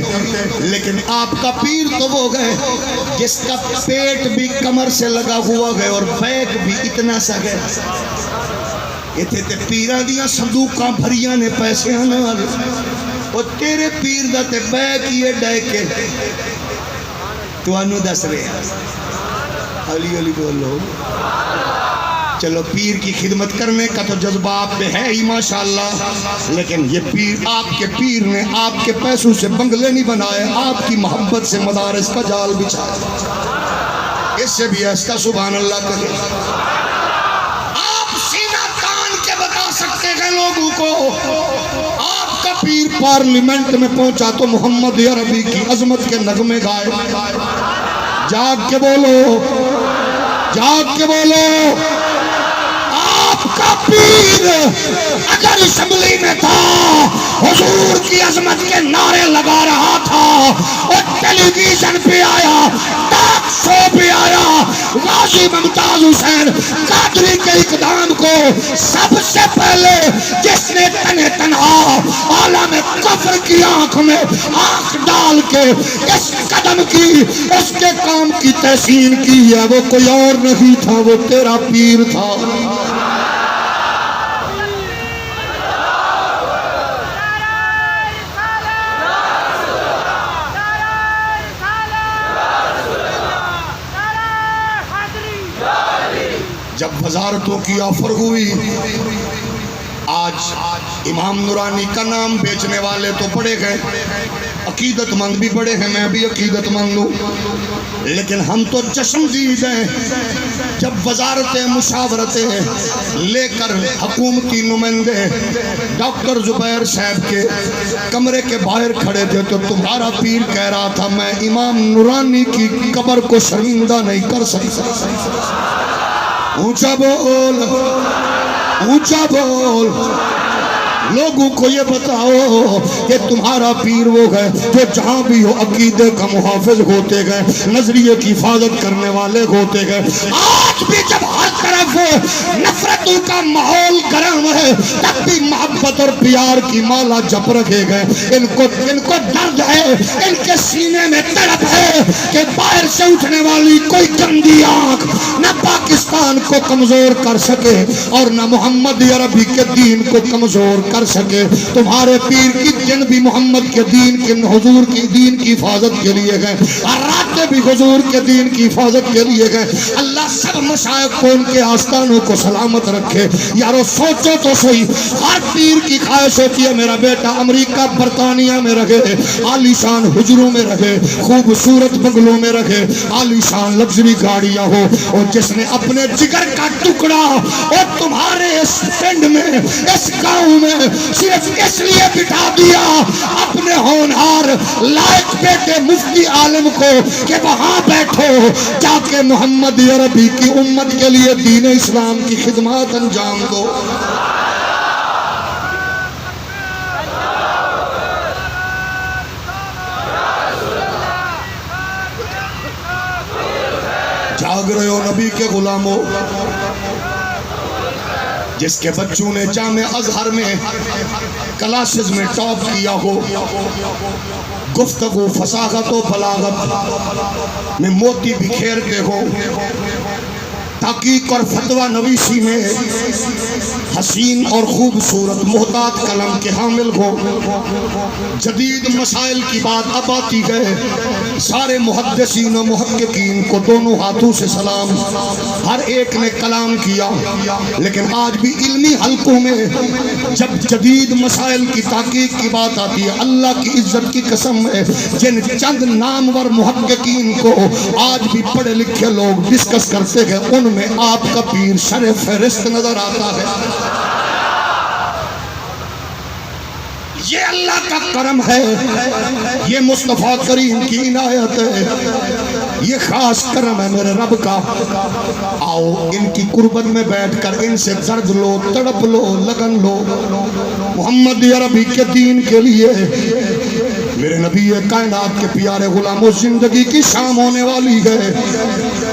لیکن آپ کا پیر تو وہ گئے جس کا پیٹ بھی کمر سے لگا ہوا گئے اور بیگ بھی اتنا سا گئے. یہ تھے پیران دیا صندوقاں بھریاں نے پیسے آنا, اور تیرے پیر دا تے بیگ یہ ڈائے کے تو انو دس رہے علی علی بولو. چلو پیر کی خدمت کرنے کا تو جذبہ آپ پہ ہے ہی ماشاءاللہ, لیکن یہ پیر, آپ کے پیر نے آپ کے پیسوں سے بنگلے نہیں بنائے, آپ کی محبت سے مدارس کا جال بچھایا. اس سے بھی ایسا سبحان اللہ کرے. آپ سینہ تان کے بتا سکتے ہیں لوگوں کو, آپ کا پیر پارلیمنٹ میں پہنچا تو محمد عربی کی عظمت کے نغمے گائے. جاگ کے بولو, جاگ کے بولو. آپ کا پیر اگر اسمبلی میں تھا حضور کی عظمت کے نعرے لگا رہا تھا, اور ٹیلی ویژن پہ آیا, ٹاک شو پہ آیا, غازی ممتاز حسین قادری کے اقدام کو سب سے پہلے جس نے تنہ تنہا عالم کفر کی آنکھ میں آنکھ ڈال کے اس قدم کی, اس کے کام کی تحسین کی ہے, وہ کوئی اور نہیں تھا, وہ تیرا پیر تھا. جب وزارتوں کی آفر ہوئی, آج امام نورانی کا نام بیچنے والے تو پڑے گئے, عقیدت مند بھی بڑے ہیں، میں بھی عقیدت مند ہوں، لیکن ہم تو چشمدید ہیں جب وزارتیں مشاورتیں لے کر حکومتی نمائندے ڈاکٹر زبیر صاحب کے کمرے کے باہر کھڑے تھے تو تمہارا پیر کہہ رہا تھا میں امام نورانی کی قبر کو شرمندہ نہیں کر سکتا۔ اونچا بول، اونچا بول، لوگوں کو یہ بتاؤ کہ تمہارا پیر وہ ہے جو جہاں بھی ہو عقیدے کا محافظ ہوتے گئے، نظریے کی حفاظت کرنے والے ہوتے گئے۔ آج بھی جب ہر طرف نفرتوں کا ماحول گرم ہے تب بھی محبت اور پیار کی مالا جپ رکھے گئے۔ ان کو درد ہے، ان کے سینے میں تڑپ ہے کہ باہر سے اٹھنے والی کوئی گندی آنکھ نہ پاکستان کو کمزور کر سکے اور نہ محمد عربی کے دین کو کمزور کر سکے۔ تمہارے پیر کی دن بھی محمد کے دین کے حضور کی دین کی حفاظت کے لیے گئے اور راتیں بھی حضور کے دین کی حفاظت کے لیے گئے۔ اللہ سب مشائخ کو ان کے آستانوں کو سلامت رکھے۔ یارو سوچو تو صحیح، ہر پیر کی خواہش ہوتی ہے میرا بیٹا امریکہ برطانیہ میں رہے، عالی شان حجروں میں رہے، خوبصورت بنگلوں میں رہے، عالی شان لگژری گاڑیاں ہو، اور جس نے اپنے جگر کا ٹکڑا اور تمہارے اس پنڈ میں اس گاؤں میں صرف اس لیے بٹھا دیا اپنے ہونہار لائق بیٹے مفتی عالم کو کہ وہاں بیٹھو جا کے محمد عربی کی امت کے لیے دین اسلام کی خدمات انجام دو۔ جاگ رہے ہو نبی کے غلاموں، جس کے بچوں نے جامع ازہر میں کلاسز میں ٹاپ کیا ہو، گفتگو فصاحت و بلاغت میں موتی بکھیرتے ہو، تحقیق اور فتویٰ نویسی میں حسین اور خوبصورت محتاط قلم کے حامل ہو، جدید مسائل کی بات اب آتی ہے، سارے محدثین و محققین کو دونوں ہاتھوں سے سلام، ہر ایک نے کلام کیا، لیکن آج بھی علمی حلقوں میں جب جدید مسائل کی تحقیق کی بات آتی ہے، اللہ کی عزت کی قسم ہے جن چند نامور محققین کو آج بھی پڑھے لکھے لوگ ڈسکس کرتے ہیں، ان میں آپ کا پیر سر فہرست نظر آتا ہے۔ یہ اللہ کا کرم ہے، یہ مصطفیٰ کریم کی عنایت ہے، یہ خاص کرم ہے میرے رب کا۔ آؤ ان کی قربت میں بیٹھ کر ان سے درد لو، تڑپ لو، لگن لو، محمد عربی کے دین کے لیے۔ میرے نبی کائنات کے پیارے غلاموں، زندگی کی شام ہونے والی ہے،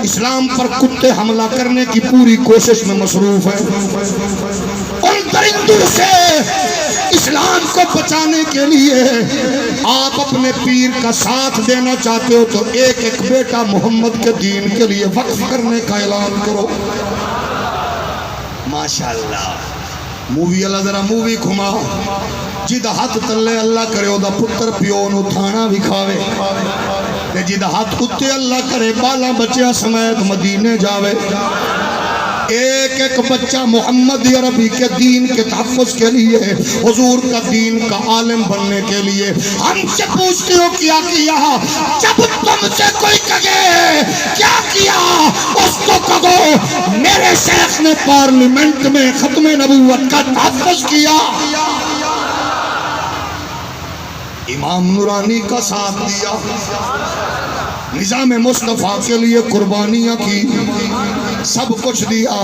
اسلام پر کتے حملہ کرنے کی پوری کوشش میں مصروف ہے۔ ان درندوں سے اسلام کو بچانے کے لیے آپ اپنے پیر کا ساتھ دینا چاہتے ہو تو ایک ایک بیٹا محمد کے دین کے لیے وقف کرنے کا اعلان کرو۔ ماشاءاللہ مووی اللہ ذرا مووی گھما جدہ ہاتھ تلے اللہ کرے دا پتر پیو نو تھانا بھی کھاوے تے جدہ ہاتھ کتے اللہ کرے بالا بچیا سمیت مدینے جاوے۔ ایک ایک بچہ محمد عربی کے دین کے تحفظ کے لیے، حضور کا دین کا عالم بننے کے لیے ہم سے پوچھتے ہو کیا کیا؟ جب تم سے کوئی کہے کیا کیا اس کو کہو میرے شیخ نے پارلیمنٹ میں ختم نبوت کا تحفظ کیا، امام نورانی کا ساتھ دیا، نظام مصطفیٰ کے لیے قربانیاں کی، سب کچھ دیا۔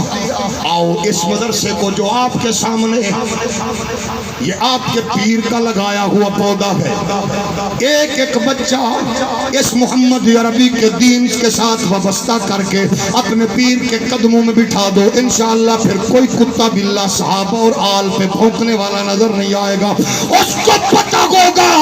آؤ اس مدرسے کو جو آپ کے سامنے یہ آپ کے پیر کا لگایا ہوا پودا ہے، ایک ایک بچہ اس محمد عربی کے دین کے ساتھ وابستہ کر کے اپنے پیر کے قدموں میں بٹھا دو، انشاءاللہ پھر کوئی کتا بلا صحابہ اور آل پہ بھونکنے والا نظر نہیں آئے گا۔ اس کو پتہ ہوگا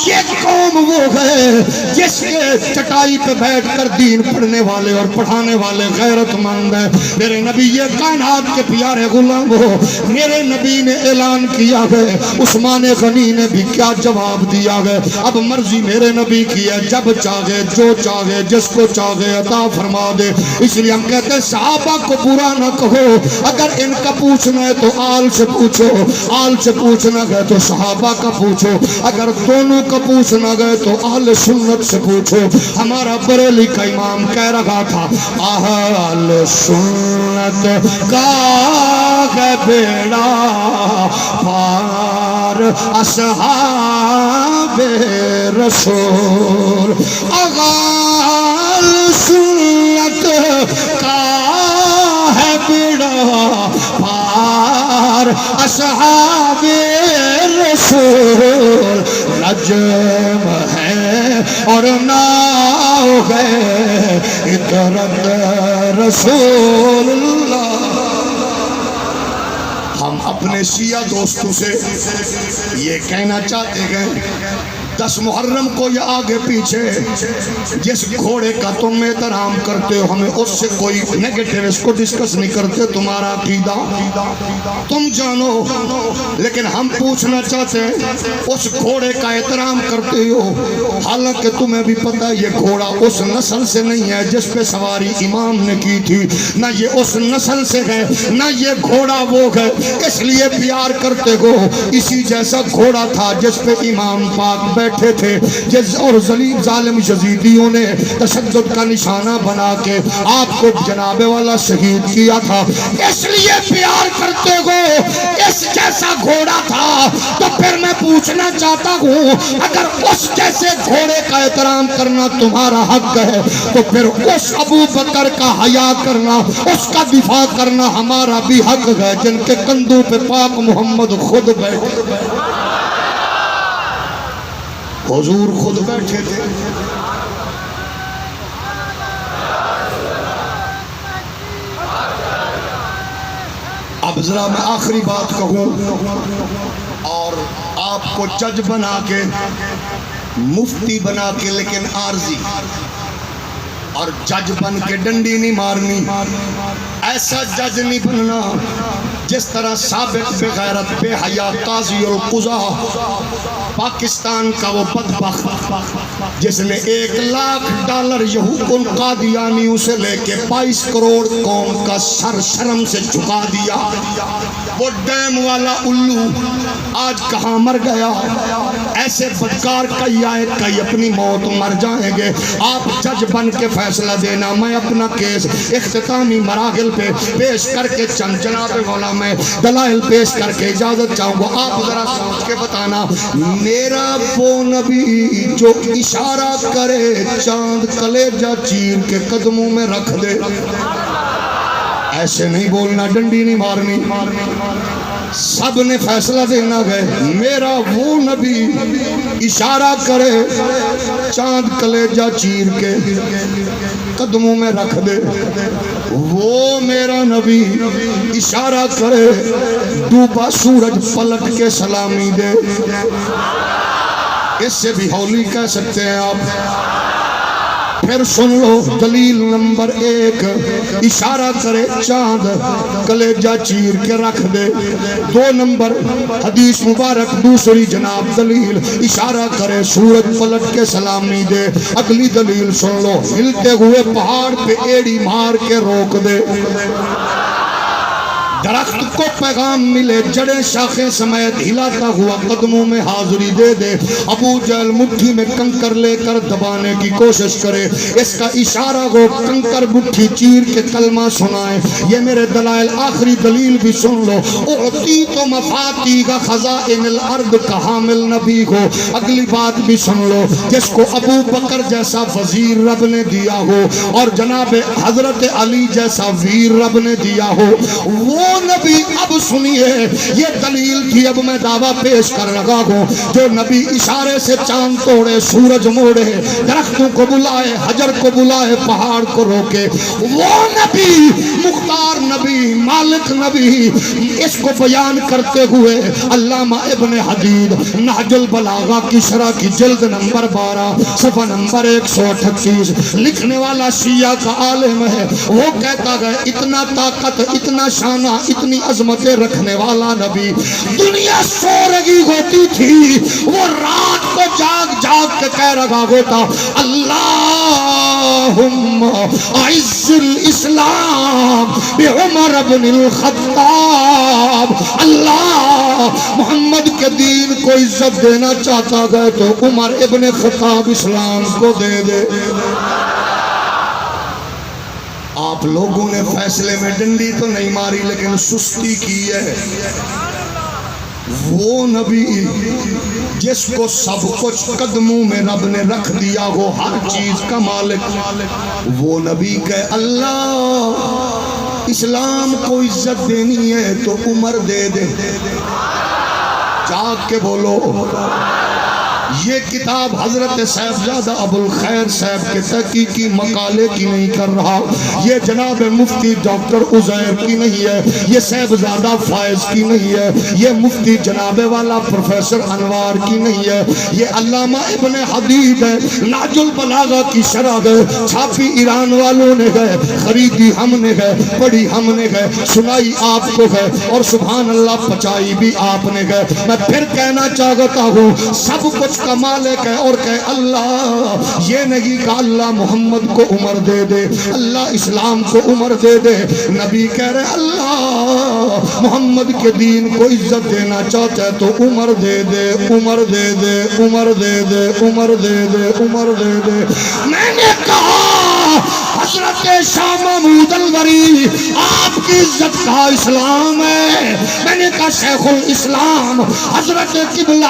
یہ قوم وہ ہے جس کے چٹائی پہ بیٹھ کر دین پڑھنے والے اور پڑھانے والے غیرت مند بلند ہے۔ میرے نبی یہ کائنات کے پیارے غلام ہو، میرے نبی نے اعلان کیا ہے، عثمان غنی نے بھی کیا جواب دیا ہے، اب مرضی میرے نبی کی ہے، جب چاہے جو چاہے جس کو چاہے عطا فرما دے۔ اس لیے ہم کہتے ہیں صحابہ کو برا نہ کہو، اگر ان کا پوچھنا ہے تو آل سے پوچھو، آل سے پوچھنا ہے تو صحابہ کا پوچھو، اگر دونوں کا پوچھنا گئے تو اہل سنت سے پوچھو۔ ہمارا بریلی کا امام کہہ رہا تھا اہل سنت کا ہے بیڑا پار اصحاب رسول، اہل سنت کا ہے بیڑا پار اصحاب رسول، نجم ہے اور ناؤ ہے ادھر رسول اللہ۔ ہم اپنے شیعہ دوستوں سے یہ کہنا چاہتے ہیں 10 محرم کو یا آگے پیچھے جس گھوڑے کا تم احترام کرتے ہو ہمیں اس سے کوئی نیگیٹو اس کو ڈسکس نہیں کرتے، تمہارا عقیدہ تم جانو، لیکن ہم پوچھنا چاہتے ہیں اس گھوڑے کا احترام کرتے ہو، حالانکہ تمہیں بھی پتہ ہے یہ گھوڑا اس نسل سے نہیں ہے جس پہ سواری امام نے کی تھی، نہ یہ اس نسل سے ہے، نہ یہ گھوڑا وہ ہے، اس لیے پیار کرتے ہو۔ اسی جیسا گھوڑا تھا جس پہ امام پاک بیٹھے تھے، جس اور ظالم یزیدیوں نے تشدد کا نشانہ بنا کے آپ کو جناب والا شہید کیا تھا، اس لیے پیار کرتے ہو۔ اس جیسا گھوڑا تھا تو پھر میں پوچھنا چاہتا ہوں اگر اس جیسے گھوڑے کا احترام کرنا تمہارا حق ہے تو پھر اس ابو بکر کا حیا کرنا، اس کا دفاع کرنا ہمارا بھی حق ہے جن کے کندھوں پہ پاک محمد خود بیٹھے، حضور خود بیٹھے تھے۔ اب ذرا میں آخری بات کہوں اور آپ کو جج بنا کے، مفتی بنا کے لیکن عارضی، اور جج بن کے ڈنڈی نہیں مارنی، ایسا جج نہیں بننا جس طرح سابق بے غیرت بے حیا قاضی القضاء پاکستان کا وہ بدبخت جس نے $1,00,000 یہود قادیانیوں سے لے کے 22 کروڑ قوم کا سر شرم سے جھکا دیا، وہ ڈیم والا الو آج کہاں مر گیا؟ ایسے بدکار کئی آئے کئی اپنی موت مر جائیں گے۔ آپ جج بن کے فیصلہ دینا، میں اپنا کیس اختتامی مراحل پہ پیش کر کے چند جناب مولا میں دلائل پیش کر کے اجازت چاہوں گا۔ آپ ذرا سوچ کے بتانا، میرا وہ نبی جو اشارہ کرے چاند کلیجہ چیر کے قدموں میں رکھ دے، ایسے نہیں بولنا، ڈنڈی نہیں مارنی، سب نے فیصلہ دینا ہے۔ میرا وہ نبی اشارہ کرے چاند کلیجہ چیر کے قدموں میں رکھ دے، وہ میرا نبی اشارہ کرے ڈوبا سورج پلٹ کے سلامی دے۔ اس سے بھی ہولی کہہ سکتے ہیں آپ۔ پھر سن لو دلیل نمبر 1، اشارہ کرے چاند کلیجہ چیر کے رکھ دے۔ 2 نمبر حدیث مبارک دوسری جناب دلیل، اشارہ کرے سورج پلٹ کے سلامی دے۔ اگلی دلیل سن لو، ہلتے ہوئے پہاڑ پہ ایڑی مار کے روک دے۔ درخت کو پیغام ملے جڑیں شاخیں سمیت ہلاتا ہوا قدموں میں حاضری دے دے۔ ابو جہل مٹھی میں کنکر لے کر دبانے کی کوشش کرے، اس کا اشارہ ہو کنکر مٹھی چیر کے کلمہ سنائے۔ یہ میرے دلائل، آخری دلیل بھی سن لو، اعطی تو مفاتیح خزائن الارض کا حامل نبی ہو۔ اگلی بات بھی سن لو، جس کو ابو بکر جیسا وزیر رب نے دیا ہو اور جناب حضرت علی جیسا ویر رب نے دیا ہو، وہ نبی اب سنیے یہ دلیل تھی اب میں دعویٰ پیش کر رہا ہوں جو نبی اشارے سے چاند توڑے سورج موڑے درختوں کو بلائے حجر کو بلائے پہاڑ کو روکے وہ نبی مختار نبی مالک نبی اس کو بیان کرتے ہوئے علامہ ابن حدید نہج البلاغہ کی شرح کی جلد نمبر 12 صفحہ نمبر 138 لکھنے والا شیعہ کا عالم ہے وہ کہتا ہے اتنا طاقت اتنا شانہ اتنی عظمتیں رکھنے والا نبی دنیا سو رہی ہوتی تھی وہ رات کو جاگ جاگ کے کہہ رہا ہوتا اللہم اعز الاسلام بعمر بن الخطاب اللہ محمد کے دین کو عزت دینا چاہتا ہے تو عمر ابن خطاب اسلام کو دے دے آپ لوگوں نے فیصلے میں ڈنڈی تو نہیں ماری لیکن سستی کی ہے وہ نبی جس کو سب کچھ قدموں میں رب نے رکھ دیا ہو ہر چیز کا مالک وہ نبی کہ اللہ اسلام کو عزت دینی ہے تو عمر دے دے جاگ کے بولو یہ کتاب حضرت صاحبزادہ ابو الخیر صاحب کے تحقیقی مقالے کی نہیں کر رہا یہ جناب مفتی ڈاکٹر عزیر کی نہیں ہے یہ صاحبزادہ فائز کی نہیں ہے یہ مفتی جناب والا پروفیسر انوار کی نہیں ہے یہ علامہ ابن حدید ہے نہج البلاغہ کی شرح ہے چھاپی ایران والوں نے گئے خریدی ہم نے گئے پڑھی ہم نے گئے سنائی آپ کو گئے اور سبحان اللہ پچائی بھی آپ نے گئے میں پھر کہنا چاہتا ہوں سب کچھ کا مالک ہے اور کہ اللہ یہ نہیں کہ اللہ محمد کو عمر دے دے اللہ اسلام کو عمر دے دے نبی کہہ رہے اللہ محمد کے دین کو عزت دینا چاہتا ہے تو عمر دے دے عمر دے دے عمر دے دے عمر دے دے عمر دے دے میں نے کہا حضرت شاہ محمود الوری آپ کی عزت کا اسلام ہے میں نے کہا شیخ الاسلام حضرت قبلہ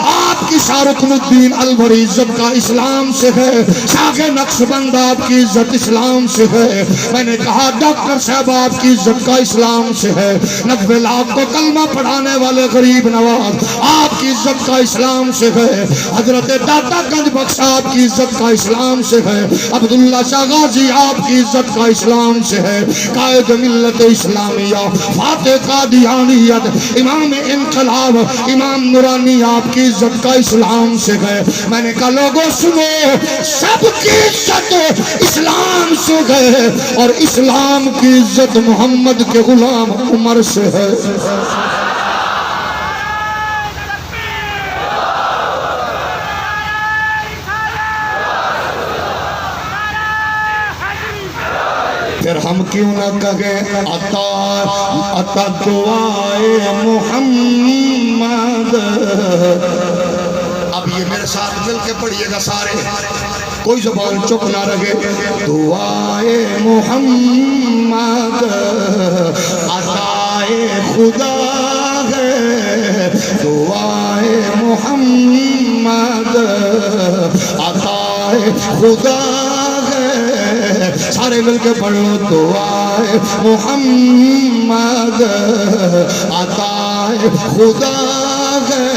آپ کی شاہ رکن الدین الوری عزت کا اسلام سے ہے شاہ نقشبند آپ کی عزت اسلام سے ہے میں نے کہا ڈاکٹر صاحب آپ کی عزت کا اسلام سے ہے نقب لاکھ کو کلمہ پڑھانے والے غریب نواز آپ کی عزت کا اسلام سے ہے حضرت داتا گنج بخش آپ کی عزت کا اسلام سے ہے عبداللہ شاہ غازی آپ کی عزت کا اسلام سے ہے قائد ملت اسلامیہ فاتح قادیانیت امام انقلاب امام نورانی آپ کی عزت کا اسلام سے ہے میں نے کہا لوگوں سنو سب کی عزت اسلام سے ہے اور اسلام کی عزت محمد کے غلام عمر سے ہے پھر ہم کیوں نہ کہیں عطا دعائے محمد اب یہ میرے ساتھ مل کے پڑھیے گا سارے کوئی زبان چپ نہ رہے دعائے محمد عطائے خدا ہے دعائے محمد عطائے خدا سارے مل کے پڑھ لو دعائے محمد عطائے خدا ہے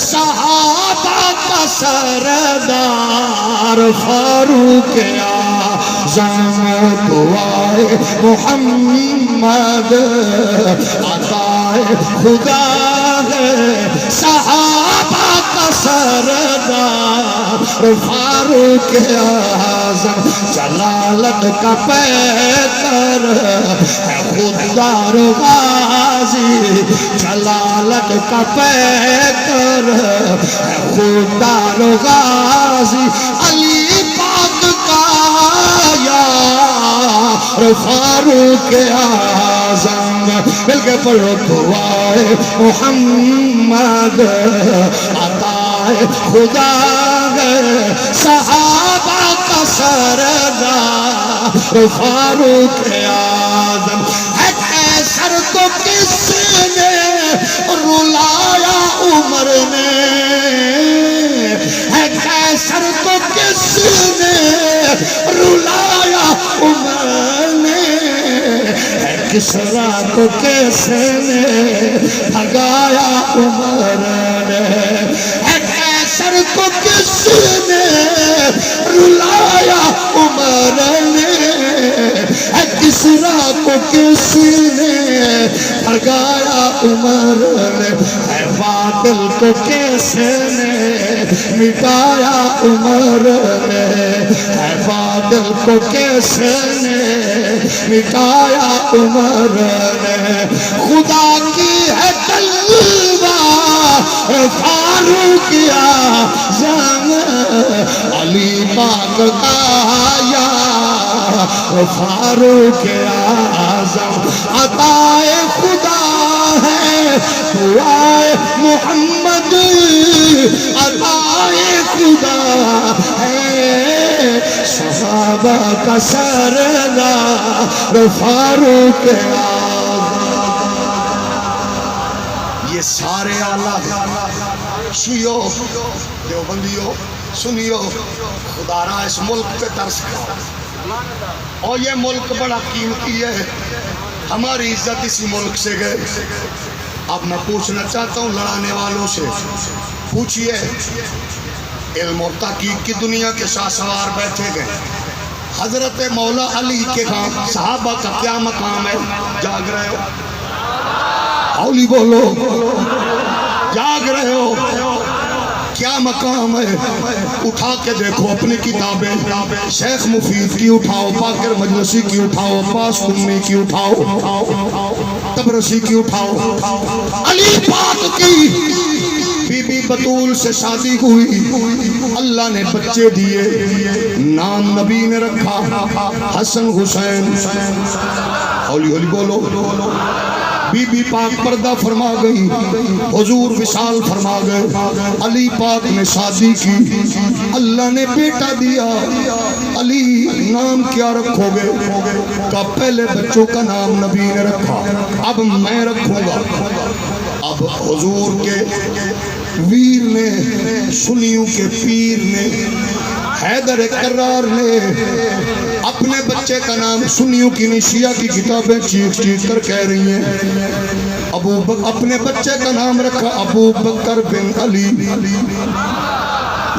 صحابہ کا سردار فاروق اعظم دعائے محمد عطائے خدا ہے صحابہ کا سردار فاروق اعظم جلالت کا پیکر ہے خوددار غازی جلالت کا پیکر ہے خوددار غازی علی پاک کا یار فاروق اعظم مل کے پڑھو دعائے محمد عطائے خدا ہے صحابہ کا سردار فاروق اعظم ہے کیسر کو کس نے رلایا عمر نے ہے کیسر کو کس نے رلایا عمر نے ہے کسرا کو کیسے نے بھگایا عمر نے، قیصر کو کس نے رلایا عمر نے، کسرا کو کس نے بھگایا عمر نے، بادل کو کیسے نے مٹایا عمر نے، بادل کو کیسے نے مٹایا عمر نے، خدا کی ہے تلوار فاروق اعظم، علی پاک آیا فاروق اعظم، عطائے خدا ہے دعائے محمد، عطائے خدا ہے صحابہ کا سردار فاروق اعظم۔ یہ سارے آلہ شیعو دیوبندیو سنیو، خدا را اس ملک پہ ترس کھاؤ، اور یہ ملک بڑا قیمتی ہے، ہماری عزت اسی ملک سے گئے۔ اب میں پوچھنا چاہتا ہوں لڑانے والوں سے، پوچھئے علم اور تحقیق کی دنیا کے شاہ سوار بیٹھے گئے، حضرت مولا علی کے صحابہ کا کیا مقام ہے؟ جاگ رہے ہو؟ اولی بولو، جاگ رہے ہو؟ کیا مقام ہے؟ اٹھا کے دیکھو اپنی کتابیں، شیخ مفید کی اٹھاؤ، باقر مجلسی کی اٹھاؤ، عباس قمی کی اٹھاؤ، تبرسی کی اٹھاؤ، علی پاک کی بی بی بطول سے شادی ہوئی، اللہ نے بچے دیے، نام نبی نے رکھا حسن حسین، ہولی ہولی بولو، بی بی پاک پردہ فرما گئی، حضور وصال فرما گئے، علی پاک نے شادی کی، اللہ نے بیٹا دیا، علی نام کیا رکھو گے؟ کہا پہلے بچوں کا نام نبی نے رکھا، اب میں رکھوں گا۔ اب حضور کے ویر نے، سنیوں کے پیر نے، حیدر کرار نے اپنے بچے کا نام، سنیوں کی نہیں شیعہ کی کتابیں چیخ چیخ کر کہہ رہی ہیں، اپنے بچے کا نام رکھا ابو بکر بن علی،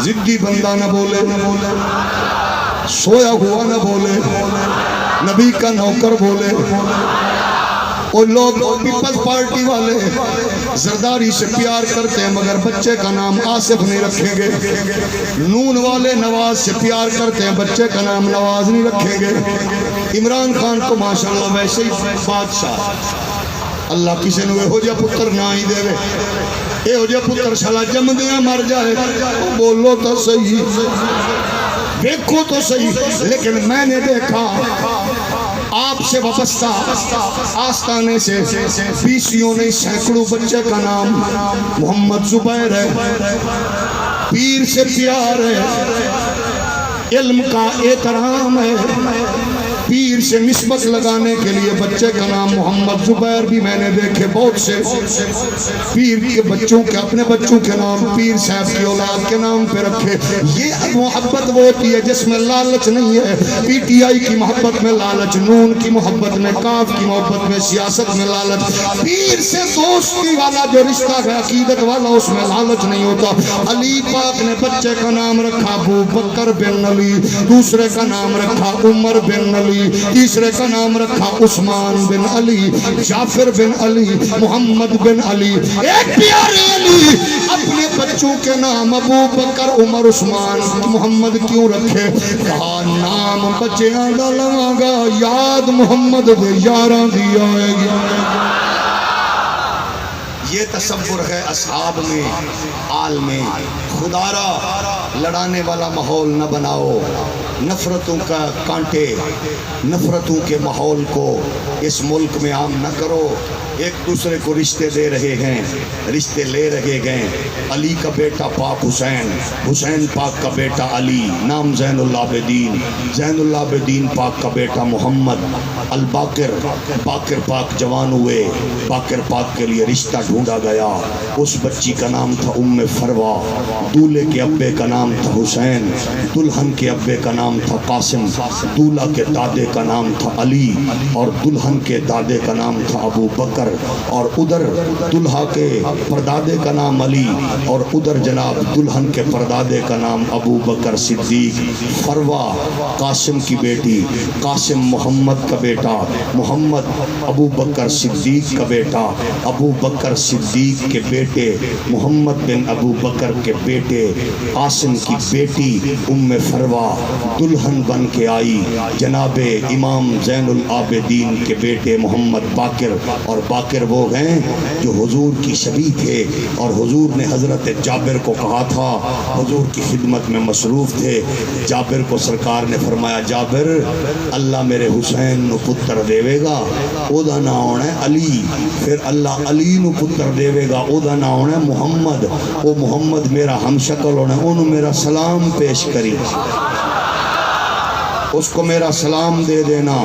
ضدی بندہ نہ بولے، سویا ہوا نہ بولے، نبی کا نوکر بولے۔ اور لوگ پیپلز پارٹی والے زرداری سے پیار کرتے ہیں مگر بچے کا نام آصف نہیں رکھیں گے، نون والے نواز سے پیار کرتے ہیں بچے کا نام نواز نہیں رکھیں گے، عمران خان کو ماشاءاللہ ویسے ہی بادشاہ، اللہ کسی نے ہو جا پتر نہ ہی دے وے، اے ہو جا پتر شالا جم دیا مر جائے، بولو تو صحیح، دیکھو تو صحیح۔ لیکن میں نے دیکھا آپ سے وابستہ آستانے سے بیسیوں نے سینکڑوں بچے کا نام محمد زبیر ہے، پیر سے پیار ہے، علم کا احترام ہے، پیر سے نسبت لگانے کے لیے بچے کا نام محمد زبیر بھی میں نے دیکھے بہت سے پیر کے بچوں کے، اپنے بچوں کے نام پیر صاحب کی اولاد کے نام پہ رکھے۔ یہ محبت وہ ہوتی ہے جس میں لالچ نہیں ہے، پی ٹی آئی کی محبت میں لالچ، نون کی محبت میں، کاف کی محبت میں، سیاست میں لالچ، پیر سے دوستی والا جو رشتہ ہے عقیدت والا اس میں لالچ نہیں ہوتا۔ علی پاک نے بچے کا نام رکھا ابو بکر بن علی، دوسرے کا نام رکھا عمر بن علی، تیسرے کا نام رکھا عثمان بن علی، جعفر بن علی، محمد بن علی۔ ایک پیارے علی اپنے بچوں کے نام ابو بکر، عمر، عثمان، محمد کیوں رکھے؟ کہا نام بچیاں دا لواں گا، یاد محمد دے یاراں دی آئے گی۔ یہ تصور ہے اصحاب میں، آل میں۔ خدا را لڑانے والا ماحول نہ بناؤ، نفرتوں کا کانٹے، نفرتوں کے ماحول کو اس ملک میں عام نہ کرو۔ ایک دوسرے کو رشتے دے رہے ہیں، رشتے لے رہے ہیں۔ علی کا بیٹا پاک حسین، حسین پاک کا بیٹا علی، نام زین العابدین، زین العابدین پاک کا بیٹا محمد الباقر، باقر پاک جوان ہوئے، باقر پاک کے لیے رشتہ ڈھونڈا گیا۔ اس بچی کا نام تھا ام فروا، دولہے کے ابے کا نام تھا حسین، دلہن کے ابے کا نام تھا قاسم، دولہا کے دادے کا نام تھا علی، اور دلہن کے دادے کا نام تھا ابو بکر، اور ادھر دلہا کے پردادے کا نام علی، اور ادھر جناب دلہن کے پردادے کا نام ابو بکر صدیق۔ فروا قاسم کی بیٹی، قاسم محمد کا بیٹا، محمد ابو بکر صدیق کا بیٹا، ابو بکر صدیق کے بیٹے محمد بن ابو بکر کے بیٹے قاسم کی بیٹی ام فروا دلہن بن کے آئی جناب امام زین العابدین کے بیٹے محمد باقر، اور باقر وہ ہیں جو حضور کی شبیہ تھے، اور حضور نے حضرت جابر کو کہا تھا، حضور کی خدمت میں مصروف تھے، جابر کو سرکار نے فرمایا جابر اللہ میرے حسین نو پتر دیوے گا، او دا نا ہونا ہے علی، پھر اللہ علی نو پتر دیوے گا، او دا نا ہونا ہے محمد، او محمد میرا ہم شکل ہونا ہے، انہوں میرا سلام پیش کری، اس کو میرا سلام دے دینا۔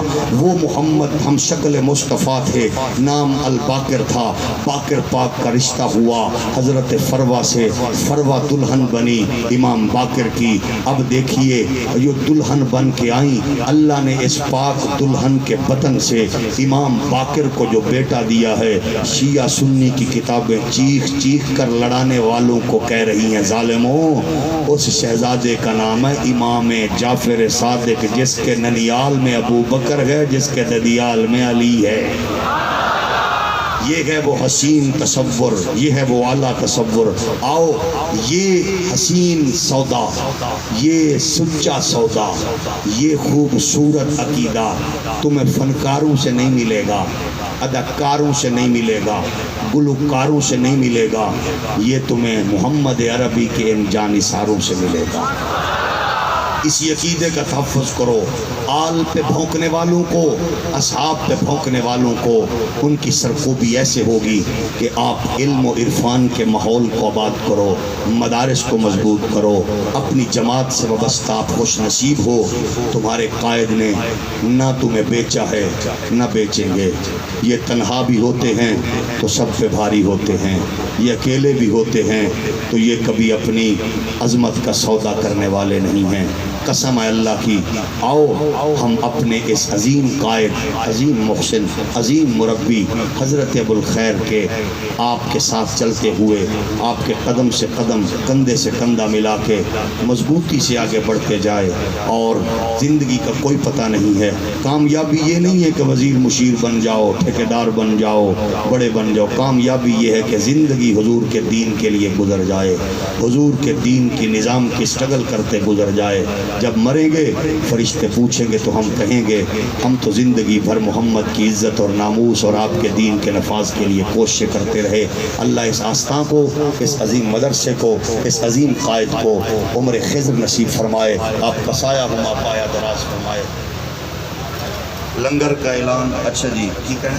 وہ محمد ہم شکل مصطفیٰ تھے، نام الباقر تھا، باقر پاک کا رشتہ ہوا حضرت فروا سے، فروا دلہن بنی امام باقر کی۔ اب دیکھیے یہ دلہن بن کے آئیں، اللہ نے اس پاک دلہن کے بطن سے امام باقر کو جو بیٹا دیا ہے، شیعہ سنی کی کتابیں چیخ چیخ کر لڑانے والوں کو کہہ رہی ہیں ظالموں، اس شہزادے کا نام ہے امام جعفر صادق، جس کے ننیال میں ابو بکر ہے، جس کے ددیال میں علی ہے۔ یہ ہے وہ حسین تصور، یہ ہے وہ اعلیٰ تصور۔ آؤ یہ حسین سودا، یہ سچا سودا، یہ خوبصورت عقیدہ تمہیں فنکاروں سے نہیں ملے گا، اداکاروں سے نہیں ملے گا، گلوکاروں سے نہیں ملے گا، یہ تمہیں محمد عربی کے ان جانثاروں سے ملے گا۔ اسی عقیدے کا تحفظ کرو۔ آل پہ بھونکنے والوں کو، اصحاب پہ بھونکنے والوں کو ان کی سرکوبی ایسے ہوگی کہ آپ علم و عرفان کے ماحول کو آباد کرو، مدارس کو مضبوط کرو، اپنی جماعت سے وابستہ آپ خوش نصیب ہو۔ تمہارے قائد نے نہ تمہیں بیچا ہے نہ بیچیں گے۔ یہ تنہا بھی ہوتے ہیں تو سب پہ بھاری ہوتے ہیں، یہ اکیلے بھی ہوتے ہیں تو یہ کبھی اپنی عظمت کا سودا کرنے والے نہیں ہیں۔ قسم ہے اللہ کی، آؤ ہم اپنے اس عظیم قائد، عظیم محسن، عظیم مربی حضرت ابوالخیر کے آپ کے ساتھ چلتے ہوئے، آپ کے قدم سے قدم، کندھے سے کندھا ملا کے مضبوطی سے آگے بڑھتے جائے۔ اور زندگی کا کوئی پتہ نہیں ہے، کامیابی یہ نہیں ہے کہ وزیر مشیر بن جاؤ، ٹھیکیدار بن جاؤ، بڑے بن جاؤ، کامیابی یہ ہے کہ زندگی حضور کے دین کے لیے گزر جائے، حضور کے دین کی نظام کی سٹرگل کرتے گزر جائے۔ جب مریں گے فرشتے پوچھیں گے تو ہم کہیں گے ہم تو زندگی بھر محمد کی عزت اور ناموس اور آپ کے دین کے نفاذ کے لیے کوششیں کرتے رہے۔ اللہ اس آستان کو، اس عظیم مدرسے کو، اس عظیم قائد کو عمر خضر نصیب فرمائے، آپ کا سایہ ہما پایا دراز فرمائے۔ لنگر کا اعلان، اچھا جی ٹھیک ہے،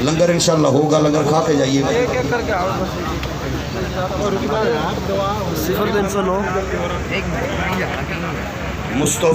لنگر انشاءاللہ ہوگا، لنگر کھا کے جائیے گا۔ 0 309 مصطفیٰ